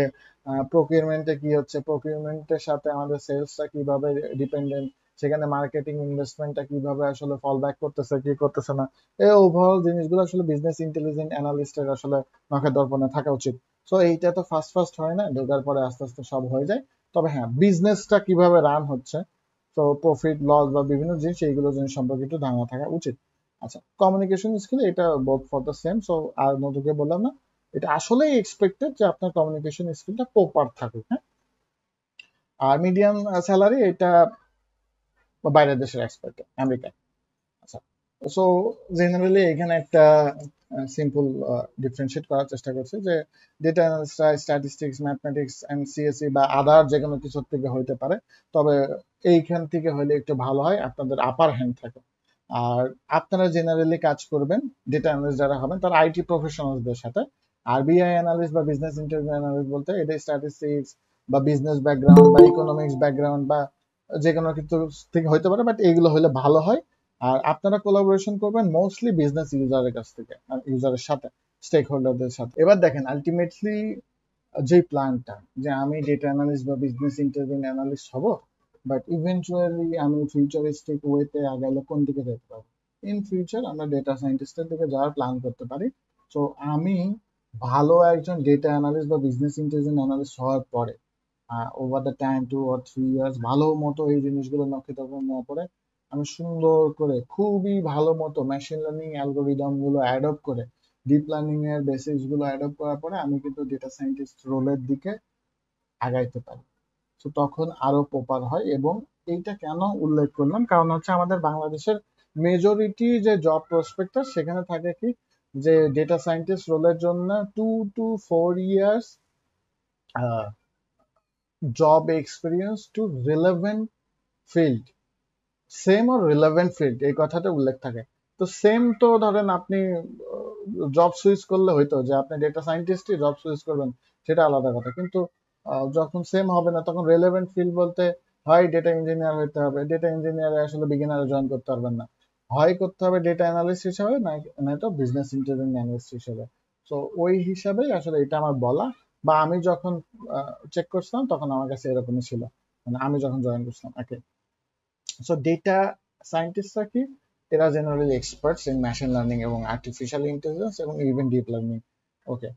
প্রকিউরমেন্টে কি হচ্ছে, প্রকিউরমেন্টের সাথে আমাদের সেলসটা কিভাবে ডিপেন্ডেন্ট, সেখানে মার্কেটিং ইনভেস্টমেন্টটা কিভাবে আসলে ফল ব্যাক করতেছে কি করতেছে না, এই ওভারঅল জিনিসগুলো আসলে বিজনেস ইন্টেলিজেন্ট অ্যানালিস্টের আসলে নখের দর্পণে থাকা উচিত। সো এইটা তো ফার্স্ট ফার্স্ট হয় না, ঢোকার পরে আস্তে আস্তে সব হয়ে যায়। তবে হ্যাঁ, বিজনেসটা কিভাবে রান হচ্ছে, তো প্রফিট লস বা বিভিন্ন জিনিস, এইগুলো জিনিস সম্পর্কে একটু ধারণা থাকা উচিত। আচ্ছা, কমিউনিকেশন স্কিল এটা both for the same, so আর নতুনকে বললাম না, এটা আসলেই এক্সপেক্টেড যে আপনার কমিউনিকেশন স্কিলটা প্রপার থাকুক। হ্যাঁ, আর মিডিয়াম স্যালারি এটা বাইরের দেশের এক্সপেক্ট, আমেরিকা। আচ্ছা, সো জেনারেলি এখানে একটা সিম্পল ডিফারেন্সিয়েট করার চেষ্টা করছে যে ডেটা অ্যানালিস্টরা স্ট্যাটিস্টিক্স, ম্যাথমেটিক্স এন্ড সিএসসি বা আদার যে কোনো কিছু থেকে হইতে পারে, তবে এইখান থেকে হলে একটু ভালো হয়, আপনাদের আপার হ্যান্ড থাকে। আর আপনারা জেনারেলি কাজ করবেন, ডেটা অ্যানালিস্ট যারা হবেন তারা আইটি প্রফেশনালদের সাথে। আর বিআই অ্যানালিস্ট বা বিজনেস ইন্টেলিজেন্স অ্যানালিস্ট বলতে এটা স্ট্যাটিস্টিক্স বা বিজনেস ব্যাকগ্রাউন্ড বা ইকোনমিক্স ব্যাকগ্রাউন্ড বা যে কোনো কিছু থেকে হইতে পারে, বাট এইগুলো হলে ভালো হয়। আর আপনারা কোলাবোরেশন করবেন মোস্টলি বিজনেস ইউজারের কাছ থেকে, ইউজারের সাথে, স্টেক হোল্ডারদের সাথে। এবার দেখেন আলটিমেটলি যে প্ল্যানটা, যে আমি ডেটা অ্যানালিস্ট বা বিজনেস ইন্টেলিজেন্স অ্যানালিস্ট হব, বাট ইভেন্চুয়ালি আমি ফিউচারিস্টিক ওয়েতে আগাইলে কোন দিকে যেতে পারবো? ইন ফিউচার আমরা ডেটা সায়েন্টিস্টের দিকে যাওয়ার প্ল্যান করতে পারি। তো আমি ভালো একজন ডেটা অ্যানালিস্ট বা বিজনেস ইন্টেলিজেন্স অ্যানালিস্ট হওয়ার পরে over the time 2 or 3 years ভালো মতো এই জিনিসগুলো নক্ষত্র না পড়ে, আমি সুন্দর করে খুবই ভালো মতো মেশিন লার্নিং অ্যালগোরিদম গুলো অ্যাডপ্ট করে, ডিপ লার্নিং এর বেসিক্স গুলো অ্যাডপ্ট করার পরে আমি কিন্তু ডেটা সায়েন্টিস্ট রোলের দিকে আগাইতে পারি। তো তখন আরো প্রপার হয়। এবং এইটা কেন উল্লেখ করলাম, কারণ হচ্ছে আমাদের বাংলাদেশের মেজরিটি যে জব প্রসপেক্টাস, সেখানে থাকে কি যে ডেটা সায়েন্টিস্ট রোলের জন্য 2 to 4 years job experience to relevant field, same or relevant field এই কথাটা উল্লেখ থাকে। তো সেম তো ধরেন আপনি জব সুইচ করলে হয়তো যে আপনি ডেটা সায়েন্টিস্টই জব সুইচ করবেন, সেটা আলাদা কথা। কিন্তু যখন সেম হবে না তখন রেলেভেন্ট ফিল্ড বলতে হয় ডেটা ইঞ্জিনিয়ার হইতে হবে, ডেটা ইঞ্জিনিয়ারে আসলে বিগিনারে জয়েন করতে পারবেন না, হয় করতে হবে ডেটা অ্যানালিস্ট হিসাবে, নয়তো বিজনেস ইন্টেলিজেন্স অ্যানালিস্ট হিসেবে। তো ওই হিসাবেই আসলে এটা আমার বলা, বা আমি যখন চেক করছিলাম তখন আমার কাছে এরকমই ছিল, মানে আমি যখন জয়েন করছিলাম। ওকে, সো ডেটা সায়েন্টিস্টরা কি, এরা generally experts in machine learning এবং আর্টিফিশিয়াল ইন্টেলিজেন্স এবং ইভেন ডিপ লার্নিং। ওকে,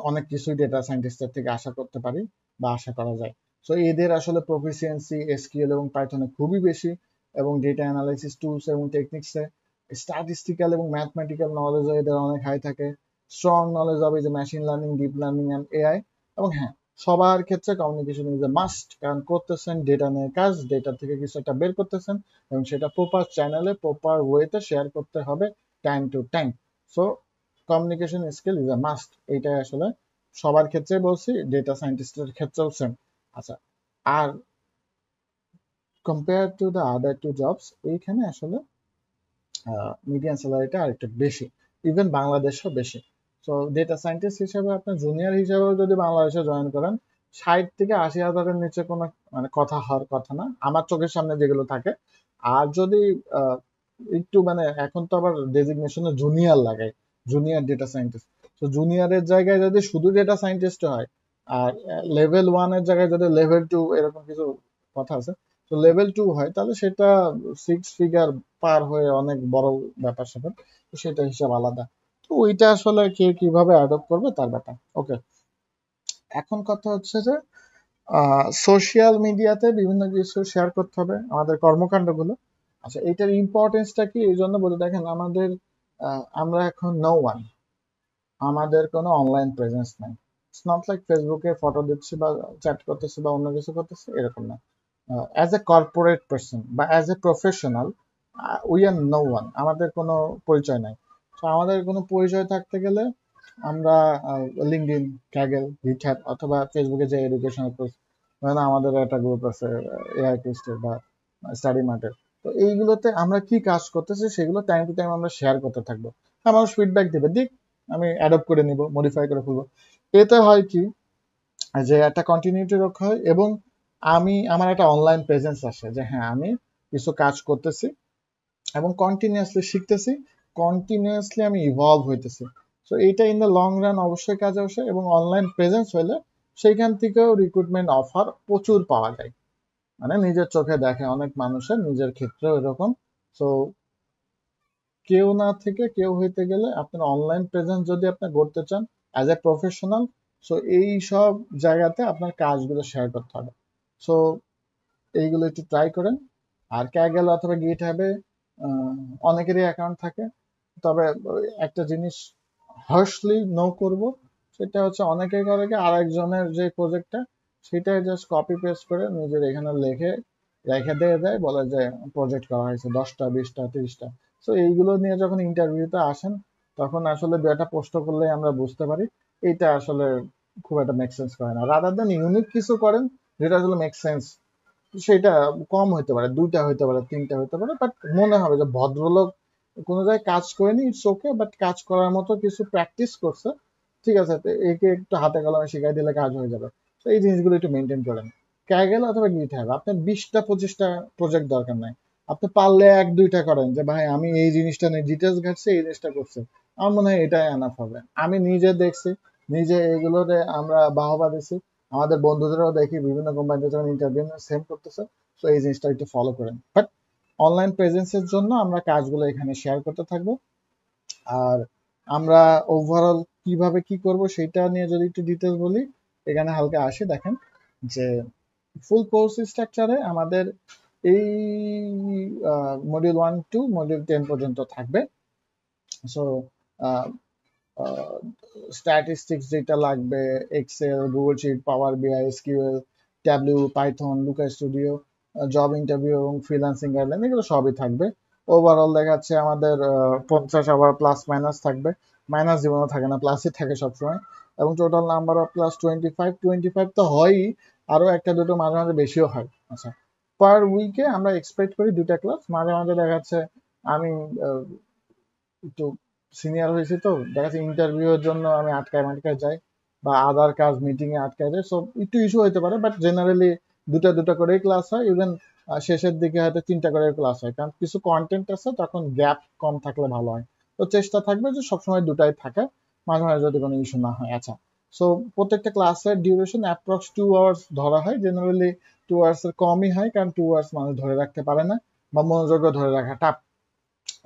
অনেক কিছুই ডেটা সায়েন্টিস্টদের থেকে আশা করতে পারি বা আশা করা যায়। সো এদের আসলে প্রফিসিয়েন্সি এসকিউএল এবং পাইথনে খুবই বেশি, এবং ডেটা অ্যানালাইসিস টুলস এবং টেকনিক্সে স্ট্যাটিস্টিক্যাল এবং ম্যাথমেটিক্যাল নলেজও এদের অনেক হাই থাকে। স্ট্রং নলেজ হবে যে machine learning, deep learning and AI. এবং হ্যাঁ, সবার ক্ষেত্রে কমিউনিকেশন ইজ এ মাস্ট, কারণ করতেছেন ডেটা নিয়ে কাজ, ডেটা থেকে কিছু একটা বের করতেছেন এবং সেটা প্রপার চ্যানেলে প্রপার ওয়েতে শেয়ার করতে হবে time to time. So communication skill is a must, এইটাই আসলে সবার ক্ষেত্রে বলছি, ডেটা সায়েন্টিস্টের ক্ষেত্রেও সেম। আচ্ছা, আর compare to the other two jobs, এইখানে আসলে মিডিয়ান স্যালারিটা আরেকটু বেশি, ইভেন বাংলাদেশও বেশি। সো ডেটা সায়েন্টিস্ট হিসেবে আপনি জুনিয়র হিসেবেও যদি বাংলাদেশে জয়েন করেন, 60 থেকে 80 হাজারের নিচে কোনো মানে কথা হওয়ার কথা না আমার চোখের সামনে যেগুলো থাকে। আর যদি একটু মানে এখন তো আবার ডেজিগনেশনে জুনিয়র লাগায়, জুনিয়র ডেটা সায়েন্টিস্ট, তো জুনিয়রের জায়গায় যদি শুধু ডেটা সায়েন্টিস্ট হয়, আর লেভেল 1 এর জায়গায় যদি লেভেল 2 এরকম কিছু কথা আছে, তো লেভেল 2 হয় তাহলে সেটা 6 ফিগার পার হয়ে অনেক বড় ব্যাপার স্যাপার, তো সেটা হিসাব আলাদা। তো ওইটা আসলে কে কিভাবে অ্যাডপ্ট করবে তার ব্যাপার। ওকে, এখন কথা হচ্ছে যে সোশ্যাল মিডিয়াতে বিভিন্ন কিছু শেয়ার করতে হবে আমাদের কর্মকাণ্ডগুলো। আচ্ছা, এইটার ইম্পর্টেন্সটা কি এই জন্য বলে, দেখেন আমাদের আমরা এখন নো ওয়ান, আমাদের কোনো অনলাইন প্রেজেন্স নাই। ইটস নট লাইক ফেসবুকে ফটো দিচ্ছি বা চ্যাট করতেছি বা অন্য কিছু করতেছি, এরকম না। অ্যাজ এ কর্পোরেট পার্সন বা as a professional, we are no one, আমাদের কোনো পরিচয় নাই। তো আমাদের কোনো পরিচয় থাকতে গেলে আমরা লিঙ্কডইন, ক্যাগেল, গিটহাব অথবা ফেসবুকে যে এডুকেশনাল কোর্স, মানে আমাদের একটা গ্রুপ আছে এআই টেস্টের বা স্টাডি মার্টের, তো এইগুলোতে আমরা কি কাজ করতেছি সেগুলো টাইম টু টাইম আমরা শেয়ার করতে থাকবো। হ্যাঁ, মানুষ ফিডব্যাক দেবে, দিক, আমি অ্যাডপ্ট করে নিব, মডিফাই করে ফেলবো। এতে হয় কি যে একটা কন্টিনিউটি রক্ষা হয়, এবং আমার একটা অনলাইন প্রেজেন্স আসে যে হ্যাঁ আমি কিছু কাজ করতেছি এবং কন্টিনিউয়াসলি শিখতেছি, কন্টিনিউয়াসলি আমি ইভলভ হইতেছি। সো এইটা ইন দ্য লং রান অবশ্যই কাজে আসে, এবং অনলাইন প্রেজেন্স হইলে সেইখান থেকেও রিক্রুটমেন্ট অফার প্রচুর পাওয়া যায়, মানে নিজের চোখে দেখে অনেক মানুষের, নিজের ক্ষেত্রেও এরকম। সো কেউ না থেকে কেউ হইতে গেলে আপনার অনলাইন প্রেজেন্স যদি আপনি গড়তে চান অ্যাজ এ প্রফেশনাল, সো এই সব জায়গাতে আপনার কাজগুলো শেয়ার করতে হবে। সো এইগুলো একটু ট্রাই করেন। আর ক্যাগেল অথবা গিট হ্যাবে অনেকেরই অ্যাকাউন্ট থাকে, তবে একটা জিনিস হার্শলি নো করব, সেটা হচ্ছে অনেকে করে কি আরেকজনের যে প্রজেক্টটা সেটাই জাস্ট কপি পেস্ট করে নিজের এখানে লিখে রেখে দিয়ে দেয়, বলে যে প্রজেক্ট করা হয়েছে 10টা 20টা 30টা। সো এইগুলো নিয়ে যখন ইন্টারভিউতে আসেন তখন আসলে দু একটা প্রশ্ন করলে আমরা বুঝতে পারি এইটা আসলে খুব একটা মেক সেন্স করে না। রাদার দেন ইউনিক কিছু করেন যেটা আসলে মেক সেন্স, সেটা কম হইতে পারে, 2টা হইতে পারে, 3টা হইতে পারে, বাট মনে হবে যে ভদ্রলোক কোনো জায়গায় কাজ করেনি, ইটস ওকে, বাট কাজ করার মতো কিছু প্র্যাকটিস করছে, ঠিক আছে, তো একে একটু হাতে কলমে শিখাই দিলে কাজ হয়ে যাবে। তো এই জিনিসগুলো একটু মেনটেন করেন। ক্যাগেল অথবা গিটহাব আপনার 20টা 25টা প্রজেক্ট দরকার নাই, আপনি পারলে 1-2টা করেন যে ভাই আমি এই জিনিসটা নিয়ে ডিটেলস ঘাটছি, এই জিনিসটা করছি, আমার মনে হয় এটাই এনাফ হবে। আমি নিজে দেখছি, নিজে এগুলোতে আমরা বাহবা দিছি, আমাদের বন্ধুদেরও দেখি বিভিন্ন কোম্পানিতে যখন ইন্টারভিউ সেম করতেছে। তো এই জিনিসটা একটু ফলো করেন। বাট অনলাইন প্রেজেন্সের জন্য আমরা কাজগুলো এখানে শেয়ার করতে থাকবো। আর আমরা ওভারঅল কিভাবে কি করব সেটা নিয়ে যদি একটু ডিটেলস বলি, এখানে হালকা আসি। দেখেন যে ফুল কোর্স স্ট্রাকচারে আমাদের এই মডিউল 1 টু মডিউল 10 পর্যন্ত থাকবে। সো স্ট্যাটিস্টিক্স যেটা লাগবে, Excel, Google sheet, power BI, SQL, Tableau, Python, Looker studio, job interview এবং ফ্রিল্যান্সিং গাইডলাইন, এগুলো সবই থাকবে। ওভারঅল দেখাচ্ছে আমাদের 50 আওয়ার প্লাস মাইনাস থাকবে, মাইনাস জীবনও থাকে না, প্লাসই থাকে সবসময়। এবং টোটাল নাম্বার অফ ক্লাস 25 তো হয়ই, আরো একটা দুটো মাঝে মাঝে বেশিও হয়। আচ্ছা, পার উইকে আমরা এক্সপেক্ট করি 2টা ক্লাস। মাঝে মাঝে দেখা যাচ্ছে আমি একটু সিনিয়র হয়েছি, তো দেখা যাচ্ছে ইন্টারভিউ এর জন্য আমি আটকায় মাটকায় যাই, বা আদার কাজ মিটিং এ আটকায় যায়, সো একটু ইস্যু হতে পারে, বাট জেনারেলি দুটা দুটা করেই ক্লাস হয়। ইভেন শেষের দিকে হয়তো 3টা করে ক্লাস হয়, কারণ কিছু কন্টেন্ট আছে তখন গ্যাপ কম থাকলে ভালো হয়। তো চেষ্টা থাকবে যে সবসময় দুটাই থাকে, মাঝে মাঝে যদি কোনো ইস্যু না হয়। আচ্ছা, সো প্রত্যেকটা ক্লাসের ডিউরেশন অ্যাপ্রক্স 2 আওয়ার্স ধরা হয়। জেনারেলি 2 আওয়ার্স এর কমই হয়, কারণ 2 আওয়ার্স মানুষ ধরে রাখতে পারে না, বা মনোযোগও ধরে রাখা টাফ।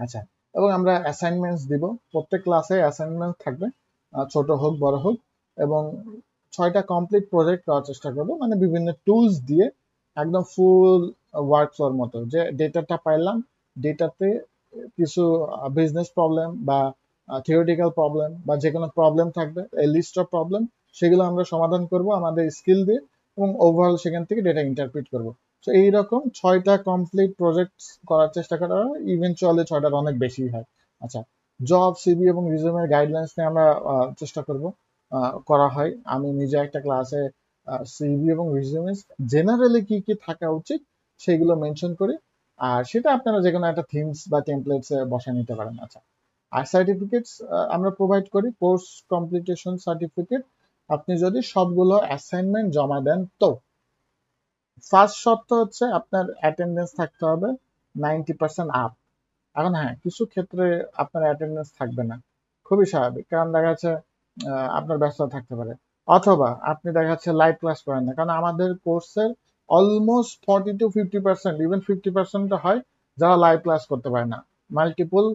আচ্ছা, এবং আমরা অ্যাসাইনমেন্টস দিব, প্রত্যেক ক্লাসে অ্যাসাইনমেন্ট থাকবে, ছোট হোক বড় হোক। এবং 6টা কমপ্লিট প্রজেক্ট করার চেষ্টা করবো, মানে বিভিন্ন টুলস দিয়ে একদম ফুল ওয়ার্ক ফ্লোর মতো, যে ডেটাটা পাইলাম, ডেটাতে কিছু বিজনেস প্রবলেম বা থিওরিটিক্যাল প্রবলেম বা যে কোনো প্রবলেম থাকবে, এই লিস্ট অফ প্রবলেম, সেগুলো আমরা সমাধান করব আমাদের স্কিল দিয়ে, এবং ওভারঅল সেখান থেকে ডেটা ইন্টারপ্রিট করব। তো এইরকম 6টা কমপ্লিট প্রজেক্ট করার চেষ্টা করা হয়, ইভেনচুয়ালি 6টার অনেক বেশি হয়। আচ্ছা, জব, সিভি এবং রিজিউমের গাইডলাইন্স নিয়ে আমরা চেষ্টা করব, করা হয়। আমি নিজে একটা ক্লাসে সিভি এবং রিজিউমে জেনারেলি কি কি থাকা উচিত সেগুলো মেনশন করি, আর সেটা আপনারা যে কোনো একটা থিমস বা টেমপ্লেটস এ বসায় নিতে পারেন। আচ্ছা, আর সার্টিফিকেটস আমরা প্রোভাইড করি, কোর্স কমপ্লিটেশন সার্টিফিকেট, আপনি যদি সবগুলো অ্যাসাইনমেন্ট জমা দেন। তো ফার্স্ট শর্ত হচ্ছে আপনার অ্যাটেন্ডেন্স থাকতে হবে 90% আপ। এখন হ্যাঁ, কিছু ক্ষেত্রে আপনার অ্যাটেন্ডেন্স থাকবে না, খুবই স্বাভাবিক, কারণ দেখা যাচ্ছে আপনার ব্যস্ততা থাকতে পারে, অথবা আপনি দেখা যাচ্ছে লাইভ ক্লাস করেন না, কারণ আমাদের কোর্সের অলমোস্ট 40 to 50%, ইভেন 50% হয় যারা লাইভ ক্লাস করতে পারে না, মাল্টিপল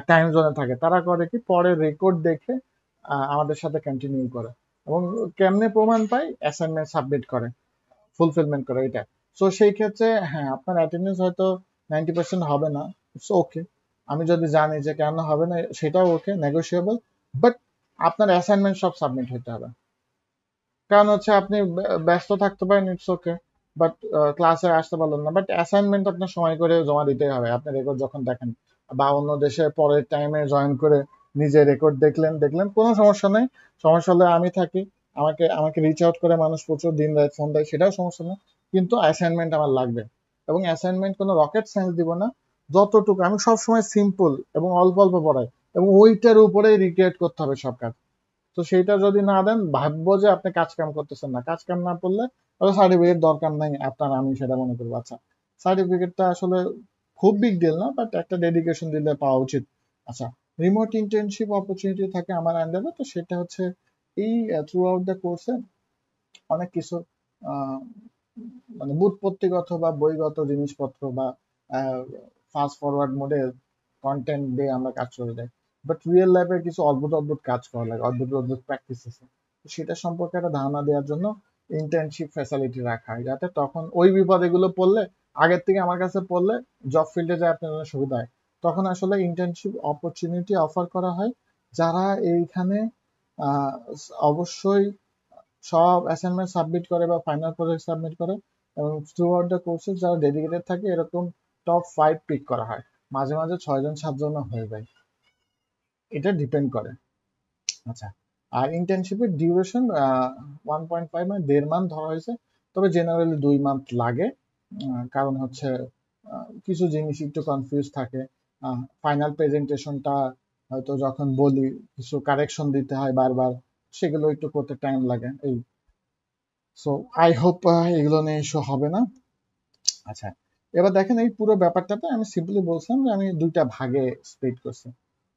টাইম জোনে থাকে। তারা করে কি, পরে রেকর্ড দেখে আমাদের সাথে কন্টিনিউ করে, এবং কেমনে প্রমাণ পায়, অ্যাসাইনমেন্ট সাবমিট করে, ফুলফিলমেন্ট করে এটা। সো সেই ক্ষেত্রে হ্যাঁ, আপনার অ্যাটেন্ডেন্স হয়তো 90% হবে না, ইটস ওকে। আমি যদি জানি যে কেন হবে না, সেটাও ওকে, নেগোশিয়েবল। বাট আপনার অ্যাসাইনমেন্ট সব সাবমিট হতে হবে, কারণ হচ্ছে আপনি ব্যস্ত থাকতে পারেন, ইটস ওকে, বাট ক্লাসে আসতে পারলেন না, বাট অ্যাসাইনমেন্ট আপনার সময় করে জমা দিতেই হবে। আপনি রেকর্ড যখন দেখেন, বা অন্য দেশে পরের টাইমে জয়েন করে নিজে রেকর্ড দেখলেন দেখলেন কোনো সমস্যা নেই। সমস্যা হলে আমি থাকি, আমাকে আমাকে রিচ আউট করে মানুষ প্রচুর দিন রাত ফোন দেয়, সেটাও সমস্যা নেই, কিন্তু অ্যাসাইনমেন্ট আমার লাগবে। এবং অ্যাসাইনমেন্ট কোনো রকেট সায়েন্স দিব না, যতটুকু আমি সবসময় সিম্পল এবং অল্প অল্প পড়াই, এবং ওইটার উপরেই রিক্রিয়েট করতে হবে সব কাজ। তো সেইটা যদি না দেন, ভাববো যে আপনি কাজ কাম করতেছেন না, কাজ কাম না করলে সার্টিফিকেট দরকার নাই আপনার, আমি সেটা মনে করবো। আচ্ছা, সার্টিফিকেটটা আসলে খুব বিগ ডিল না, বাট একটা ডেডিকেশন দিলে পাওয়া উচিত। আচ্ছা, রিমোট ইন্টার্নশিপ অপরচুনিটি থাকে আমার আন্ডারে, তো সেটা হচ্ছে এই থ্রু আউট দ্য কোর্সে অনেক কিছু আহ, মানে বুৎপত্তিগত বা বইগত জিনিসপত্র বা ফাস্ট ফরওয়ার্ড মোডে কন্টেন্ট দিয়ে আমরা কাজ করে যাই, বাট রিয়েল লাইফে কিছু অদ্ভুত অদ্ভুত কাজ করা লাগে, অদ্ভুত অদ্ভুত প্র্যাকটিস আছে। তো সেটা সম্পর্কে একটা ধারণা দেওয়ার জন্য ইন্টার্নশিপ ফ্যাসিলিটি রাখা হয়, যাতে তখন ওই বিপদ এগুলো পড়লে, আগের থেকে আমার কাছে পড়লে জব ফিল্ডে যায় আপনার জন্য সুবিধা হয়। তখন আসলে ইন্টার্নশিপ অপরচুনিটি অফার করা হয়, যারা এইখানে আহ, অবশ্যই সব অ্যাসাইনমেন্ট সাবমিট করে বা ফাইনাল প্রজেক্ট সাবমিট করে, এবং থ্রু আউট দ্য কোর্সেস যারা ডেডিকেটেড থাকে, এরকম টপ 5 পিক করা হয়। মাঝে মাঝে 6 জন 7 জনও হয়ে যায়, এটা ডিপেন্ড করে। আচ্ছা, আর ইন্টার্নশিপের ডিউরেশন 1.5, মানে 1.5 মান্থ ধরা হয়েছে, তবে জেনারেলি 2 মান্থ লাগে। কারণ হচ্ছে কিছু জিনিস একটু কনফিউজ থাকে, ফাইনাল প্রেজেন্টেশনটা হয়তো যখন বলি কিছু কারেকশন দিতে হয় বারবার, সেগুলো একটু করতে টাইম লাগে এই। সো আই হোপ এগুলো নিয়ে ইস্যু হবে না। আচ্ছা, এবার দেখেন এই পুরো ব্যাপারটাতে আমি সিম্পলি বলছিলাম যে আমি 2টা ভাগে স্প্লিট করছি,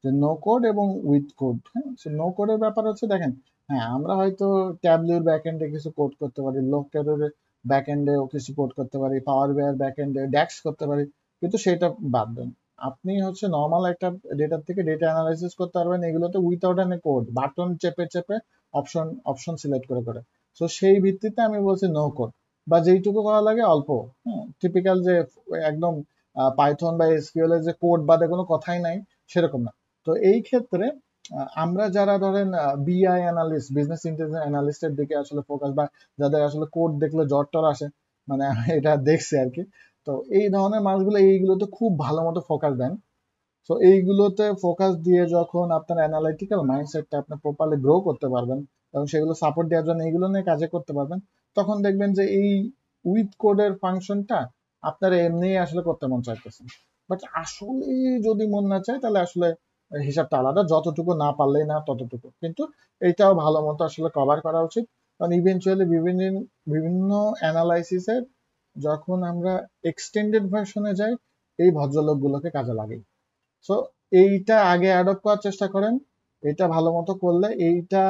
যে নো কোড এবং উইথ কোড। হ্যাঁ, নো কোডের ব্যাপার হচ্ছে, দেখেন হ্যাঁ, আমরা হয়তো ট্যাবলিউর ব্যাকএন্ডে কিছু কোড করতে পারি, লোকের ব্যাকএন্ডেও কিছু কোড করতে পারি, পাওয়ার বিআই ব্যাকএন্ডে ড্যাক্স করতে পারি, কিন্তু সেটা বাদ দেন। আপনি হচ্ছে নর্মাল একটা ডেটার থেকে ডেটা অ্যানালাইসিস করতে পারবেন এগুলোতে উইথাউট এনি কোড, বাটন চেপে চেপে, অপশন অপশন সিলেক্ট করে করে। তো সেই ভিত্তিতে আমি বলছি নো কোড, বা যেইটুকু করা লাগে অল্প। হ্যাঁ, টিপিক্যাল যে একদম পাইথন বা এসকিউএল এর যে কোড বাদে কোনো কথাই নাই, সেরকম না। তো এই ক্ষেত্রে আমরা যারা ধরেন বিআই অ্যানালিস্ট, বিজনেস ইন্টেলিজেন্স অ্যানালিস্টের দিকে আসলে ফোকাস, বা যাদের আসলে কোড দেখলে জ্বর টর আসে, মানে আমি এটা দেখছি আর কি। তো এই ধরনের মানুষগুলো এইগুলোতে খুব ভালো মতো ফোকাস দেন, সো এইগুলোতে ফোকাস দিয়ে যখন আপনার অ্যানালাইটিক্যাল মাইন্ডসেটটা আপনি প্রপারলি গ্রো করতে পারবেন এবং সেগুলো সাপোর্ট দেওয়ার জন্য এইগুলো নিয়ে কাজে করতে পারবেন, তখন দেখবেন যে এই উইথ কোডের ফাংশনটা আপনার এমনি আসলে করতে মন চাইতেছে। বাট আসলে যদি মন না চায় তাহলে আসলে হিসাবটা আলাদা, যতটুকু না পারলেই না ততটুকু, কিন্তু এইটাও ভালো মতো আসলে কভার করা উচিত। কারণ ইভেনচুয়ালি বিভিন্ন বিভিন্ন অ্যানালাইসিসের যখন আমরা এক্সটেন্ডেড ভার্সনে যাই, এই ভদ্রলোকগুলোকে কাজে লাগে। সো এইটা আগে অ্যাডপ্ট করার চেষ্টা করেন। এটা ভালো মতো করলে, এইটা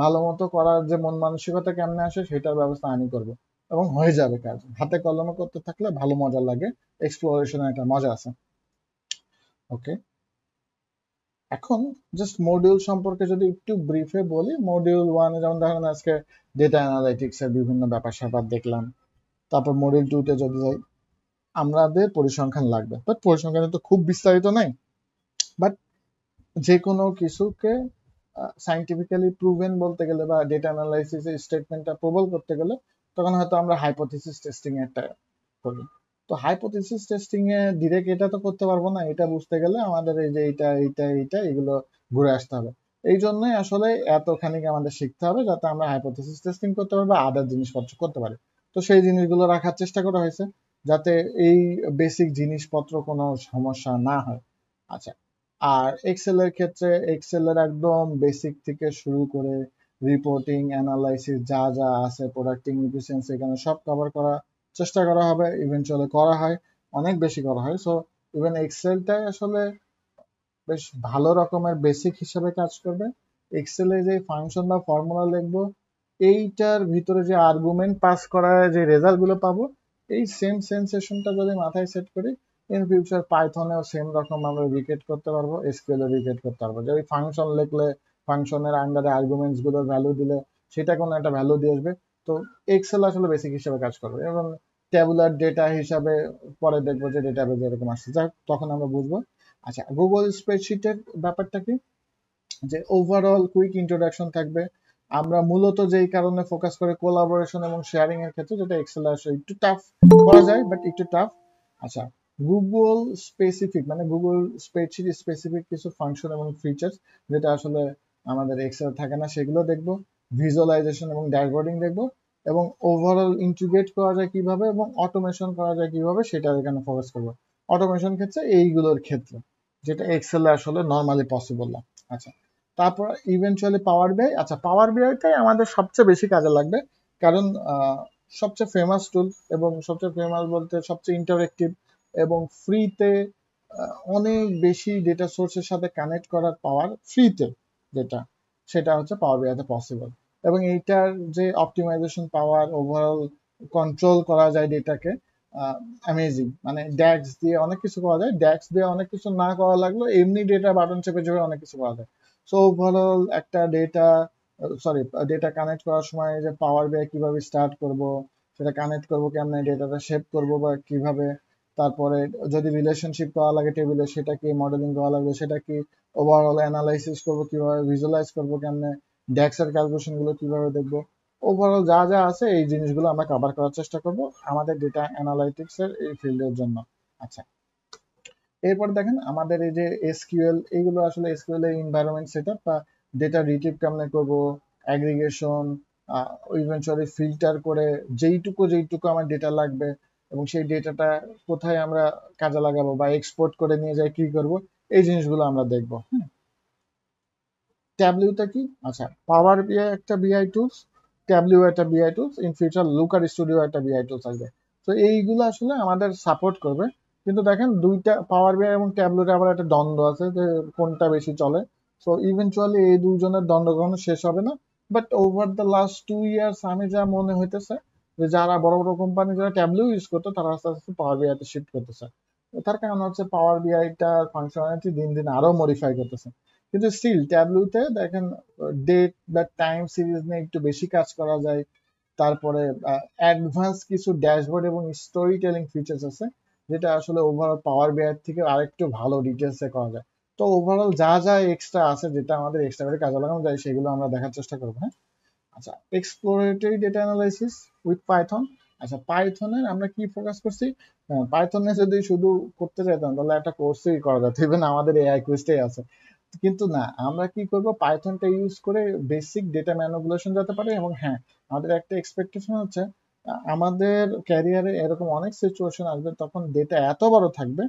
ভালো মতো করার যে মন মানসিকতা কেমনে আসে সেটার ব্যবস্থা আমি করব, এবং হয়ে যাবে কাজ। হাতে কলমে করতে থাকলে ভালো মজা লাগে, এক্সপ্লোরেশনের একটা মজা আছে। ওকে, এখন জাস্ট মডিউল সম্পর্কে যদি একটু ব্রিফে বলি, মডিউল ওয়ানে যেমন ধরেন আজকে ডেটা অ্যানালাইটিক্স এর বিভিন্ন ব্যাপার স্যাপার দেখলাম। তারপর মডিউল টু তে যদি যাই, আমাদের পরিসংখ্যান লাগবে, বাট পরিসংখ্যানে তো খুব বিস্তারিত নাই। বাট যে কোনো কিছুকে সাইন্টিফিক্যালি প্রুভেন বলতে গেলে বা ডেটা অ্যানালাইসিস স্টেটমেন্টটা প্রবল করতে গেলে তখন হয়তো আমরা হাইপোথিসিস টেস্টিং একটা করি। তো হাইপোথিসিস টেস্টিং এ ডিরেক্ট এটা তো করতে পারবো না, এটা বুঝতে গেলে আমাদের এই যে এইটা এইটা এইটা এগুলো ঘুরে আসতে হবে। এই জন্যই আসলে এতখানি আমাদের শিখতে হবে যাতে আমরা হাইপোথিসিস টেস্টিং করতে পারি বা আদার জিনিসপত্র করতে পারি। তো সেই জিনিসগুলো রাখার চেষ্টা করা হয়েছে যাতে এই বেসিক জিনিসপত্র কোনো সমস্যা না হয়। আচ্ছা, আর এক্সেল এর ক্ষেত্রে এক্সেল এর একদম বেসিক থেকে শুরু করে রিপোর্টিং অ্যানালাইসিস যা যা আছে, প্রোডাক্টিং এফিসিয়েন্সি, এখানে সব কভার করার চেষ্টা করা হবে। ইভেনচুয়ালি করা হয়, অনেক বেশি করা হয়। সো ইভেন এক্সেলটাই আসলে বেশ ভালো রকমের বেসিক হিসেবে কাজ করবে। এক্সেলে যে ফাংশন বা ফর্মুলা লিখবো, এইটার ভিতরে যে আর্গুমেন্ট পাস করা যে রেজাল্ট গুলো পাবো, এই সেম সেন্সেশনটা যদি মাথায় সেট করি, ইন ফিউচার পাইথনেও সেম রকম আমরা রিকেট করতে পারবো, এসকিউএল এ রিকেট করতে পারবো। যে ওই ফাংশন লিখলে ফাংশনের আন্ডারে আর্গুমেন্টস গুলোর ভ্যালু দিলে সেটা কোনো একটা ভ্যালু দিয়ে আসবে। তো এক্সেল আসলে বেসিক হিসেবে কাজ করবে, এবং ট্যাবুলার ডেটা হিসাবে পরে দেখবো যে ডেটাবেজ এরকম আসছে, যাক তখন আমরা বুঝবো। আচ্ছা, গুগল স্প্রেডশিটের ব্যাপারটা কি, যে ওভারঅল কুইক ইন্ট্রোডাকশন থাকবে। আমরা মূলত যেই কারণে ফোকাস করে কোলাবোরেশন এবং শেয়ারিং এর ক্ষেত্রে, যেটা এক্সেল আসলে একটু টাফ করা যায়, বাট একটু টাফ। আচ্ছা, গুগল স্পেসিফিক মানে গুগল স্প্রেডশিট স্পেসিফিক কিছু ফাংশন এবং ফিচার্স যেটা আসলে আমাদের এক্সেল থাকে না, সেগুলো দেখবো। ভিজুয়ালাইজেশন এবং ড্যাশবোর্ডিং দেখবো, এবং ওভারঅল ইন্টিগ্রেট করা যায় কিভাবে এবং অটোমেশন করা যায় কিভাবে সেটা এখানে ফোকাস করবো। অটোমেশন ক্ষেত্রে এইগুলোর ক্ষেত্রে যেটা এক্সেলে আসলে নর্মালি পসিবল না। আচ্ছা, তারপর ইভেনচুয়ালি পাওয়ার বিআই। আচ্ছা, পাওয়ার বিআইটাই আমাদের সবচেয়ে বেশি কাজে লাগবে, কারণ সবচেয়ে ফেমাস টুল, এবং সবচেয়ে ফেমাস বলতে সবচেয়ে ইন্টারেক্টিভ এবং ফ্রিতে অনেক বেশি ডেটা সোর্সের সাথে কানেক্ট করার পাওয়ার ফ্রিতে যেটা, সেটা হচ্ছে পাওয়ার বিআইতে পসিবল। এবং এইটার যে অপটিমাইজেশন পাওয়ার, ওভারঅল কন্ট্রোল করা যায় ডেটাকে, অ্যামেজিং। মানে ড্যাক্স দিয়ে অনেক কিছু করা যায়, ড্যাক্স দিয়ে অনেক কিছু না করা লাগলো, এমনি ডেটা বাটন চেপে চেপে অনেক কিছু করা যায়। সো ওভারঅল একটা ডেটা কানেক্ট করার সময় যে পাওয়ার বিআই কিভাবে স্টার্ট করব, সেটা কানেক্ট করবো কেমনে, ডেটাটা শেপ করবো বা কিভাবে, তারপরে যদি রিলেশনশিপ করা লাগে টেবিলে সেটা কি, মডেলিং করা লাগবে সেটা কি, ওভারঅল অ্যানালাইসিস করবো কিভাবে, ভিজুয়ালাইজ করবো কেমনে, ড্যাক্স এর ক্যালকুলেশন গুলো কিভাবে দেখবো, ওভারঅল যা যা আছে এই জিনিসগুলো আমরা কভার করার চেষ্টা করব আমাদের ডেটা অ্যানালাইটিক্স এর এই ফিল্ডের জন্য। আচ্ছা, এরপর দেখেন আমাদের এই যে এসকিউএল, এইগুলো আসলে এসকিউএল এর এনভায়রনমেন্ট সেটআপ বা ডেটা রিট্রিভ কেমনে করব, অ্যাগ্রিগেশন, ইভেন্চুয়ালি ফিল্টার করে যেইটুকু যেইটুকু আমার ডেটা লাগবে এবং সেই ডেটাটা কোথায় আমরা কাজে লাগাবো বা এক্সপোর্ট করে নিয়ে যাই কি করব, এই জিনিসগুলো আমরা দেখব। হ্যাঁ, ট্যাবলিউটা কি? আচ্ছা, পাওয়ার বিআই একটা বিআই টুলস, ট্যাবলিউ একটা বিআই টুলস, ইন ফিউচার লুকার স্টুডিও একটা বিআই টুলস আসবে। তো এইগুলো আসলে আমাদের সাপোর্ট করবে। কিন্তু দেখেন দুইটা পাওয়ার বিআই এবং ট্যাবলিউর আবার একটা দ্বন্দ্ব আছে যে কোনটা বেশি চলে। সো ইভেনচুয়ালি এই দুইজনের দ্বন্দ্ব কখনো শেষ হবে না। But over the last 2 years আমি যা মনে হইতেছে যে যারা বড় বড় কোম্পানি যারা ট্যাবলিউ ইউজ করতো তারা আস্তে আস্তে পাওয়ার বিআই তে শিফট করতেছে। তার কারণ হচ্ছে পাওয়ার বিআইটা ফাংশনালিটি দিন দিন আরো মডিফাই করতেছে। কিন্তু স্টিল ট্যাবলুতে দেখেন ডেট বা টাইম সিরিজ নিয়ে একটু বেশি কাজ করা যায়। তারপরে অ্যাডভান্স কিছু ড্যাশবোর্ড এবং স্টোরি টেলিং ফিচার্স আছে যেটা আসলে ওভারঅল পাওয়ার বিআই থেকে আরেকটু ভালো ডিটেলসে করা যায়। তো ওভারঅল যা যা এক্সট্রা আছে যেটা আমাদের এক্সট্রা করে কাজে লাগানো যায় সেগুলো আমরা দেখার চেষ্টা করবো। হ্যাঁ, আচ্ছা, exploratory data analysis with Python. আচ্ছা, পাইথনের আমরা কি ফোকাস করছি? পাইথনে যদি শুধু করতে চাইতাম তাহলে একটা কোর্সই করা যেত, ইভেন আমাদের এআই কুইজটাই আছে। কিন্তু না, আমরা কি করব, পাইথনটা ইউজ করে বেসিক ডেটা ম্যানিপুলেশন যাতে পারে। এবং হ্যাঁ, আমাদের একটা এক্সপেকটেশন হচ্ছে আমাদের ক্যারিয়ারে এরকম অনেক সিচুয়েশন আসবে তখন ডেটা এত বড় থাকবে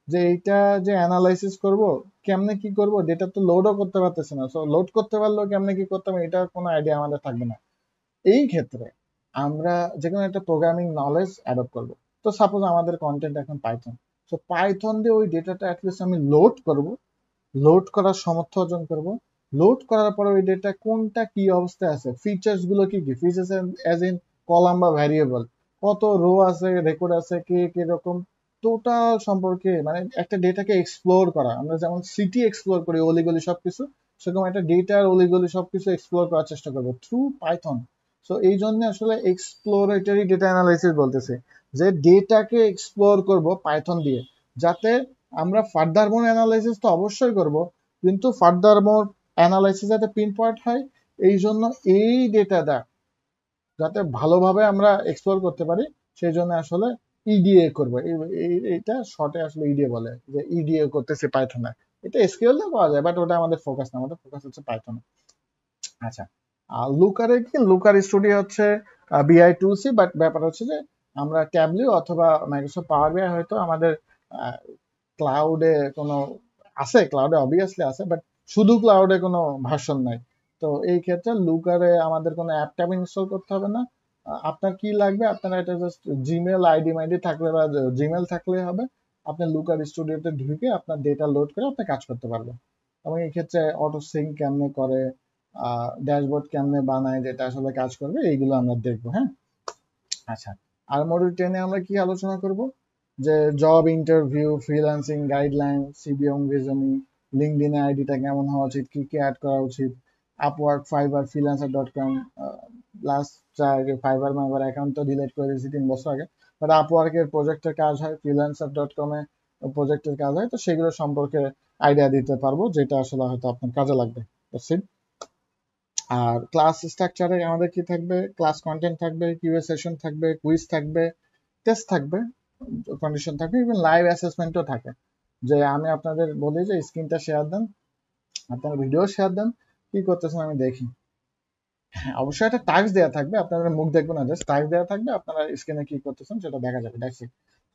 যে এইটা যে অ্যানালাইসিস করব, কেমনে কি করব, ডেটা তো লোডও করতে পারতেছে না, সো লোড করতে পারলেও কেমনে কি করতে হবে এটা কোনো আইডিয়া আমাদের থাকবে না। এই ক্ষেত্রে আমরা যে কোনো একটা প্রোগ্রামিং নলেজ অ্যাডপ্ট করব। তো সাপোজ আমাদের কন্টেন্ট এখন পাইথন, তো পাইথন দিয়ে ওই ডেটাটা অ্যাটলিস্ট আমি লোড করব, লোড করার সামর্থ্য অর্জন করব। লোড করার পরে ওই ডেটা কোনটা কি অবস্থায় আছে, ফিচার্স গুলো কি কি, ফিচার্স অ্যাজ ইন কলাম বা ভ্যারিয়েবল, কত রো আছে, রেকর্ড আছে, কে কিরকম, টোটাল সম্পর্কে মানে একটা ডেটাকে এক্সপ্লোর করা। আমরা যেমন সিটি এক্সপ্লোর করি অলিগলি সবকিছু, সেরকম একটা ডেটার অলিগলি সবকিছু এক্সপ্লোর করার চেষ্টা করবো থ্রু পাইথন। সো এই জন্য আসলে এক্সপ্লোরেটরি ডেটা অ্যানালাইসিস বলতেছে, যে ডেটাকে এক্সপ্লোর করব পাইথন দিয়ে, যাতে আমরা ফার্দার মোর অ্যানালাইসিস তো অবশ্যই করব, কিন্তু ফার্দার মোর অ্যানালাইসিস যাতে পিন পয়েন্ট হয়, এই জন্য এই ডেটাটা যাতে ভালোভাবে আমরা এক্সপ্লোর করতে পারি, সেই জন্য আসলে ইডিএ করবো। এইটা শর্টে আসলে ইডিএ বলে, যে ইডিএ করতেছে পাইথনে। এটা এসকিউএল এ পাওয়া যায়, বাট ওটা আমাদের ফোকাস না, আমাদের ফোকাস হচ্ছে পাইথনে। আচ্ছা, লুকারে কি, লুকার স্টুডিও হচ্ছে বিআই টু সি, বাট ব্যাপার হচ্ছে যে আমরা ট্যাবলিউ অথবা মাইক্রোসফট পাওয়ার বিআই হয়তো আমাদের ক্লাউডে কোনো আছে, ক্লাউডে অবভিয়াসলি আছে, বাট শুধু ক্লাউডে কোনো ভার্সন নাই। তো এই ক্ষেত্রে লুকারে আমাদের কোনো অ্যাপ ট্যাব ইনস্টল করতে হবে না। আপনার কি লাগবে, আপনার এটা জাস্ট জিমেল আইডি মাইডি থাকলে বা জিমেল থাকলে হবে। আপনি লুকার স্টুডিওতে ঢুকে আপনার ডেটা লোড করে আপনি কাজ করতে পারবেন। এবং এই ক্ষেত্রে অটো সিঙ্ক কেমনে করে, ড্যাশবোর্ড কেমনে বানায়, যেটা আসলে কাজ করবে, এইগুলো আমরা দেখবো। হ্যাঁ, আচ্ছা। আর মডিউল 10 এ আমরা কি আলোচনা করব, যে job interview, freelancing guideline, CV এবং রেজুমে, লিঙ্কডইন আইডিটা কেমন হওয়া উচিত, কি কি অ্যাড করা উচিত, Upwork, Fiverr, freelancer com. Last Fiverr মাইবার অ্যাকাউন্ট তো ডিলিট করে দিয়েছি 3 বছর আগে, বাট আপওয়ার্কের প্রজেক্টের কাজ হয়, ফ্রিল্যান্সার.কম এ প্রজেক্টের কাজ হয়, তো সেগুলো সম্পর্কে আইডিয়া দিতে পারবো, যেটা আসলে হয়তো আপনার কাজে লাগবে। That's it. আর ক্লাস স্ট্রাকচারে আমাদের কি থাকবে, ক্লাস কন্টেন্ট থাকবে, কিউএ সেশন থাকবে, কুইজ থাকবে, টেস্ট থাকবে, কন্ডিশন থাকবে, ইভেন লাইভ অ্যাসেসমেন্টও থাকে। যে আমি আপনাদের বলি যে স্ক্রিনটা শেয়ার দেন, আপনারা ভিডিও শেয়ার দেন, কি করতেছেন আমি দেখি। হ্যাঁ, অবশ্যই একটা টাস্ক দেওয়া থাকবে, আপনারা মুখ দেখবেন না, জাস্ট টাস্ক দেওয়া থাকবে, আপনারা স্ক্রিনে কি করতেছেন সেটা দেখা যাবে, দেখছি।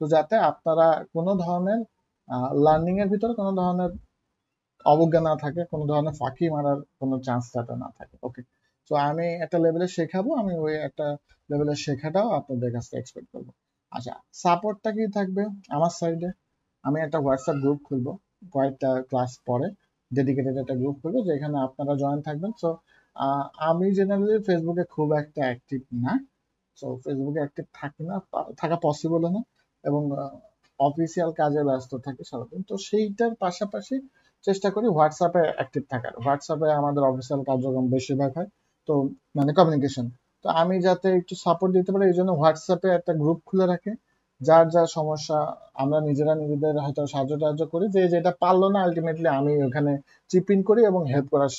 তো যাতে আপনারা কোনো ধরনের লার্নিং এর ভিতরে কোনো ধরনের অবজ্ঞা না থাকে, কোনো ধরনের ফাঁকি মারার কোনো চান্স যাতে না থাকে। ওকে, তো আমি একটা লেভেলে শেখাবো, আমি ওই একটা লেভেলের শেখাটাও আপনাদের কাছ থেকে এক্সপেক্ট করবো। আচ্ছা, সাপোর্টটা কি থাকবে আমার সাইডে, আমি একটা হোয়াটসঅ্যাপ গ্রুপ খুলবো কয়েকটা ক্লাস পরে, ডেডিকেটেড একটা গ্রুপ খুলবো যেখানে আপনারা জয়েন থাকবেন। সো আমি জেনারেলি ফেসবুকে খুব একটা অ্যাক্টিভ না, সো ফেসবুকে অ্যাক্টিভ থাকি না, থাকা পসিবল না, এবং অফিসিয়াল কাজে ব্যস্ত থাকি সারাদিন। তো সেইটার পাশাপাশি চেষ্টা করি হোয়াটসঅ্যাপে অ্যাক্টিভ থাকার। হোয়াটসঅ্যাপে আমাদের অফিসিয়াল কার্যক্রম বেশিরভাগ হয়, তো মানে কমিউনিকেশন। তো আমি যাতে একটু সাপোর্ট দিতে পারি এই জন্য হোয়াটসঅ্যাপে একটা গ্রুপ খুলে রাখি, যার যা সমস্যা আমরা নিজেরা নিজেদের হয়তো সাহায্য টাহায্য করি, যে যেটা পারলো না আলটিমেটলি আমি ওখানে চিপ ইন করি এবং হেল্প করার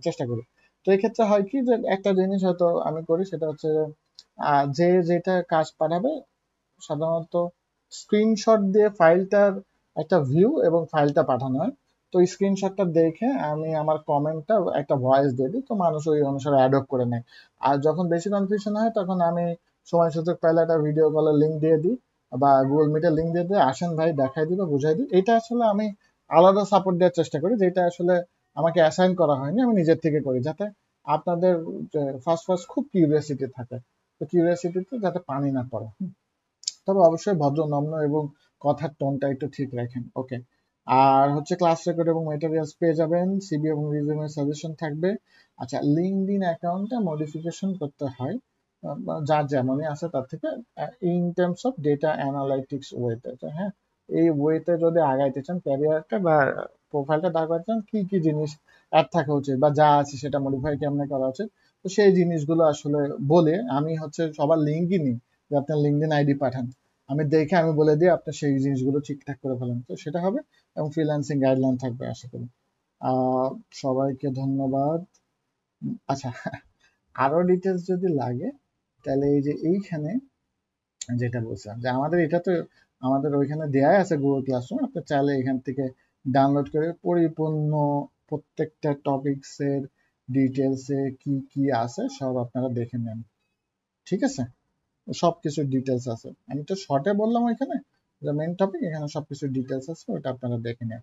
চেষ্টা করি। তো এক্ষেত্রে হয় কি, যে একটা জিনিস হয়তো আমি করি, সেটা হচ্ছে যে যেটা কাজ পাঠাবে সাধারণত স্ক্রিনশট দিয়ে ফাইলটার একটা ভিউ এবং ফাইলটা পাঠানো হয়। তো স্ক্রিনশটটা দেখে আমি আমার কমেন্টটা একটা ভয়েস দিয়ে দিই, তো মানুষ ওই অনুসারে অ্যাডপ্ট করে নেয়। আর যখন বেশি কনফিউশন হয় তখন আমি সময় সুযোগ পাইলে একটা ভিডিও কলের লিঙ্ক দিয়ে দিই বা গুগল মিটের লিঙ্ক দিয়ে দিই, আসেন ভাই দেখাই দিব, বুঝাই দিই। এটা আসলে আমি আলাদা সাপোর্ট দেওয়ার চেষ্টা করি, যেটা আসলে আমাকে অ্যাসাইন করা হয়নি, আমি নিজের থেকে করি, যাতে আপনাদের ফার্স্ট ফার্স্ট খুব কিউরিয়াসিটি থাকে, তো কিউরিয়াসিটিতে যাতে পানি না পড়ে। তবে অবশ্যই ভদ্র, নম্র এবং কথার টোনটা একটু ঠিক রাখেন। ওকে, আর হচ্ছে ক্লাস রেকর্ড এবং মেটেরিয়ালস পেয়ে যাবেন, সিভি এবং রিজিউমে সাজেশন থাকবে। আচ্ছা, লিঙ্কডইন অ্যাকাউন্টে মডিফিকেশন করতে হয় যার যেমনই আছে তার থেকে, in terms of data analytics ওয়েতে। হ্যাঁ, এই ওয়েতে যদি আগাইতে চান ক্যারিয়ারটা বা প্রোফাইলটা দাঁড় করাতে চান, কি কি জিনিস অ্যাড থাকা উচিত বা যা আছে সেটা মডিফাই কেমনে করা উচিত, তো সেই জিনিসগুলো আসলে বলে আমি হচ্ছে সবার লিঙ্কই নিই, যে আপনার লিঙ্কডইন আইডি পাঠান, আমি দেখে আমি বলে দিই আপনি সেই জিনিসগুলো ঠিকঠাক করে ফেলেন, তো সেটা হবে। এবং ফ্রিল্যান্সিং গাইডলাইন থাকবে আশা করি। আহ সবাইকে ধন্যবাদ। আচ্ছা, আরো ডিটেলস যদি লাগে তাহলে এই যে এইখানে যেটা বলছিলাম যে আমাদের এটা তো আমাদের ওইখানে দেয়াই আছে গুগল ক্লাসরুম, আপনি চাইলে এখান থেকে ডাউনলোড করে পরিপূর্ণ প্রত্যেকটা টপিকস এর ডিটেলস এ কি কি আছে সব আপনারা দেখে নেন। ঠিক আছে, সবকিছুর ডিটেলস আছে, আমি তো শর্টে বললাম ওইখানে যে মেইন টপিক, এখানে সবকিছুর ডিটেলস আছে, ওটা আপনারা দেখে নেন।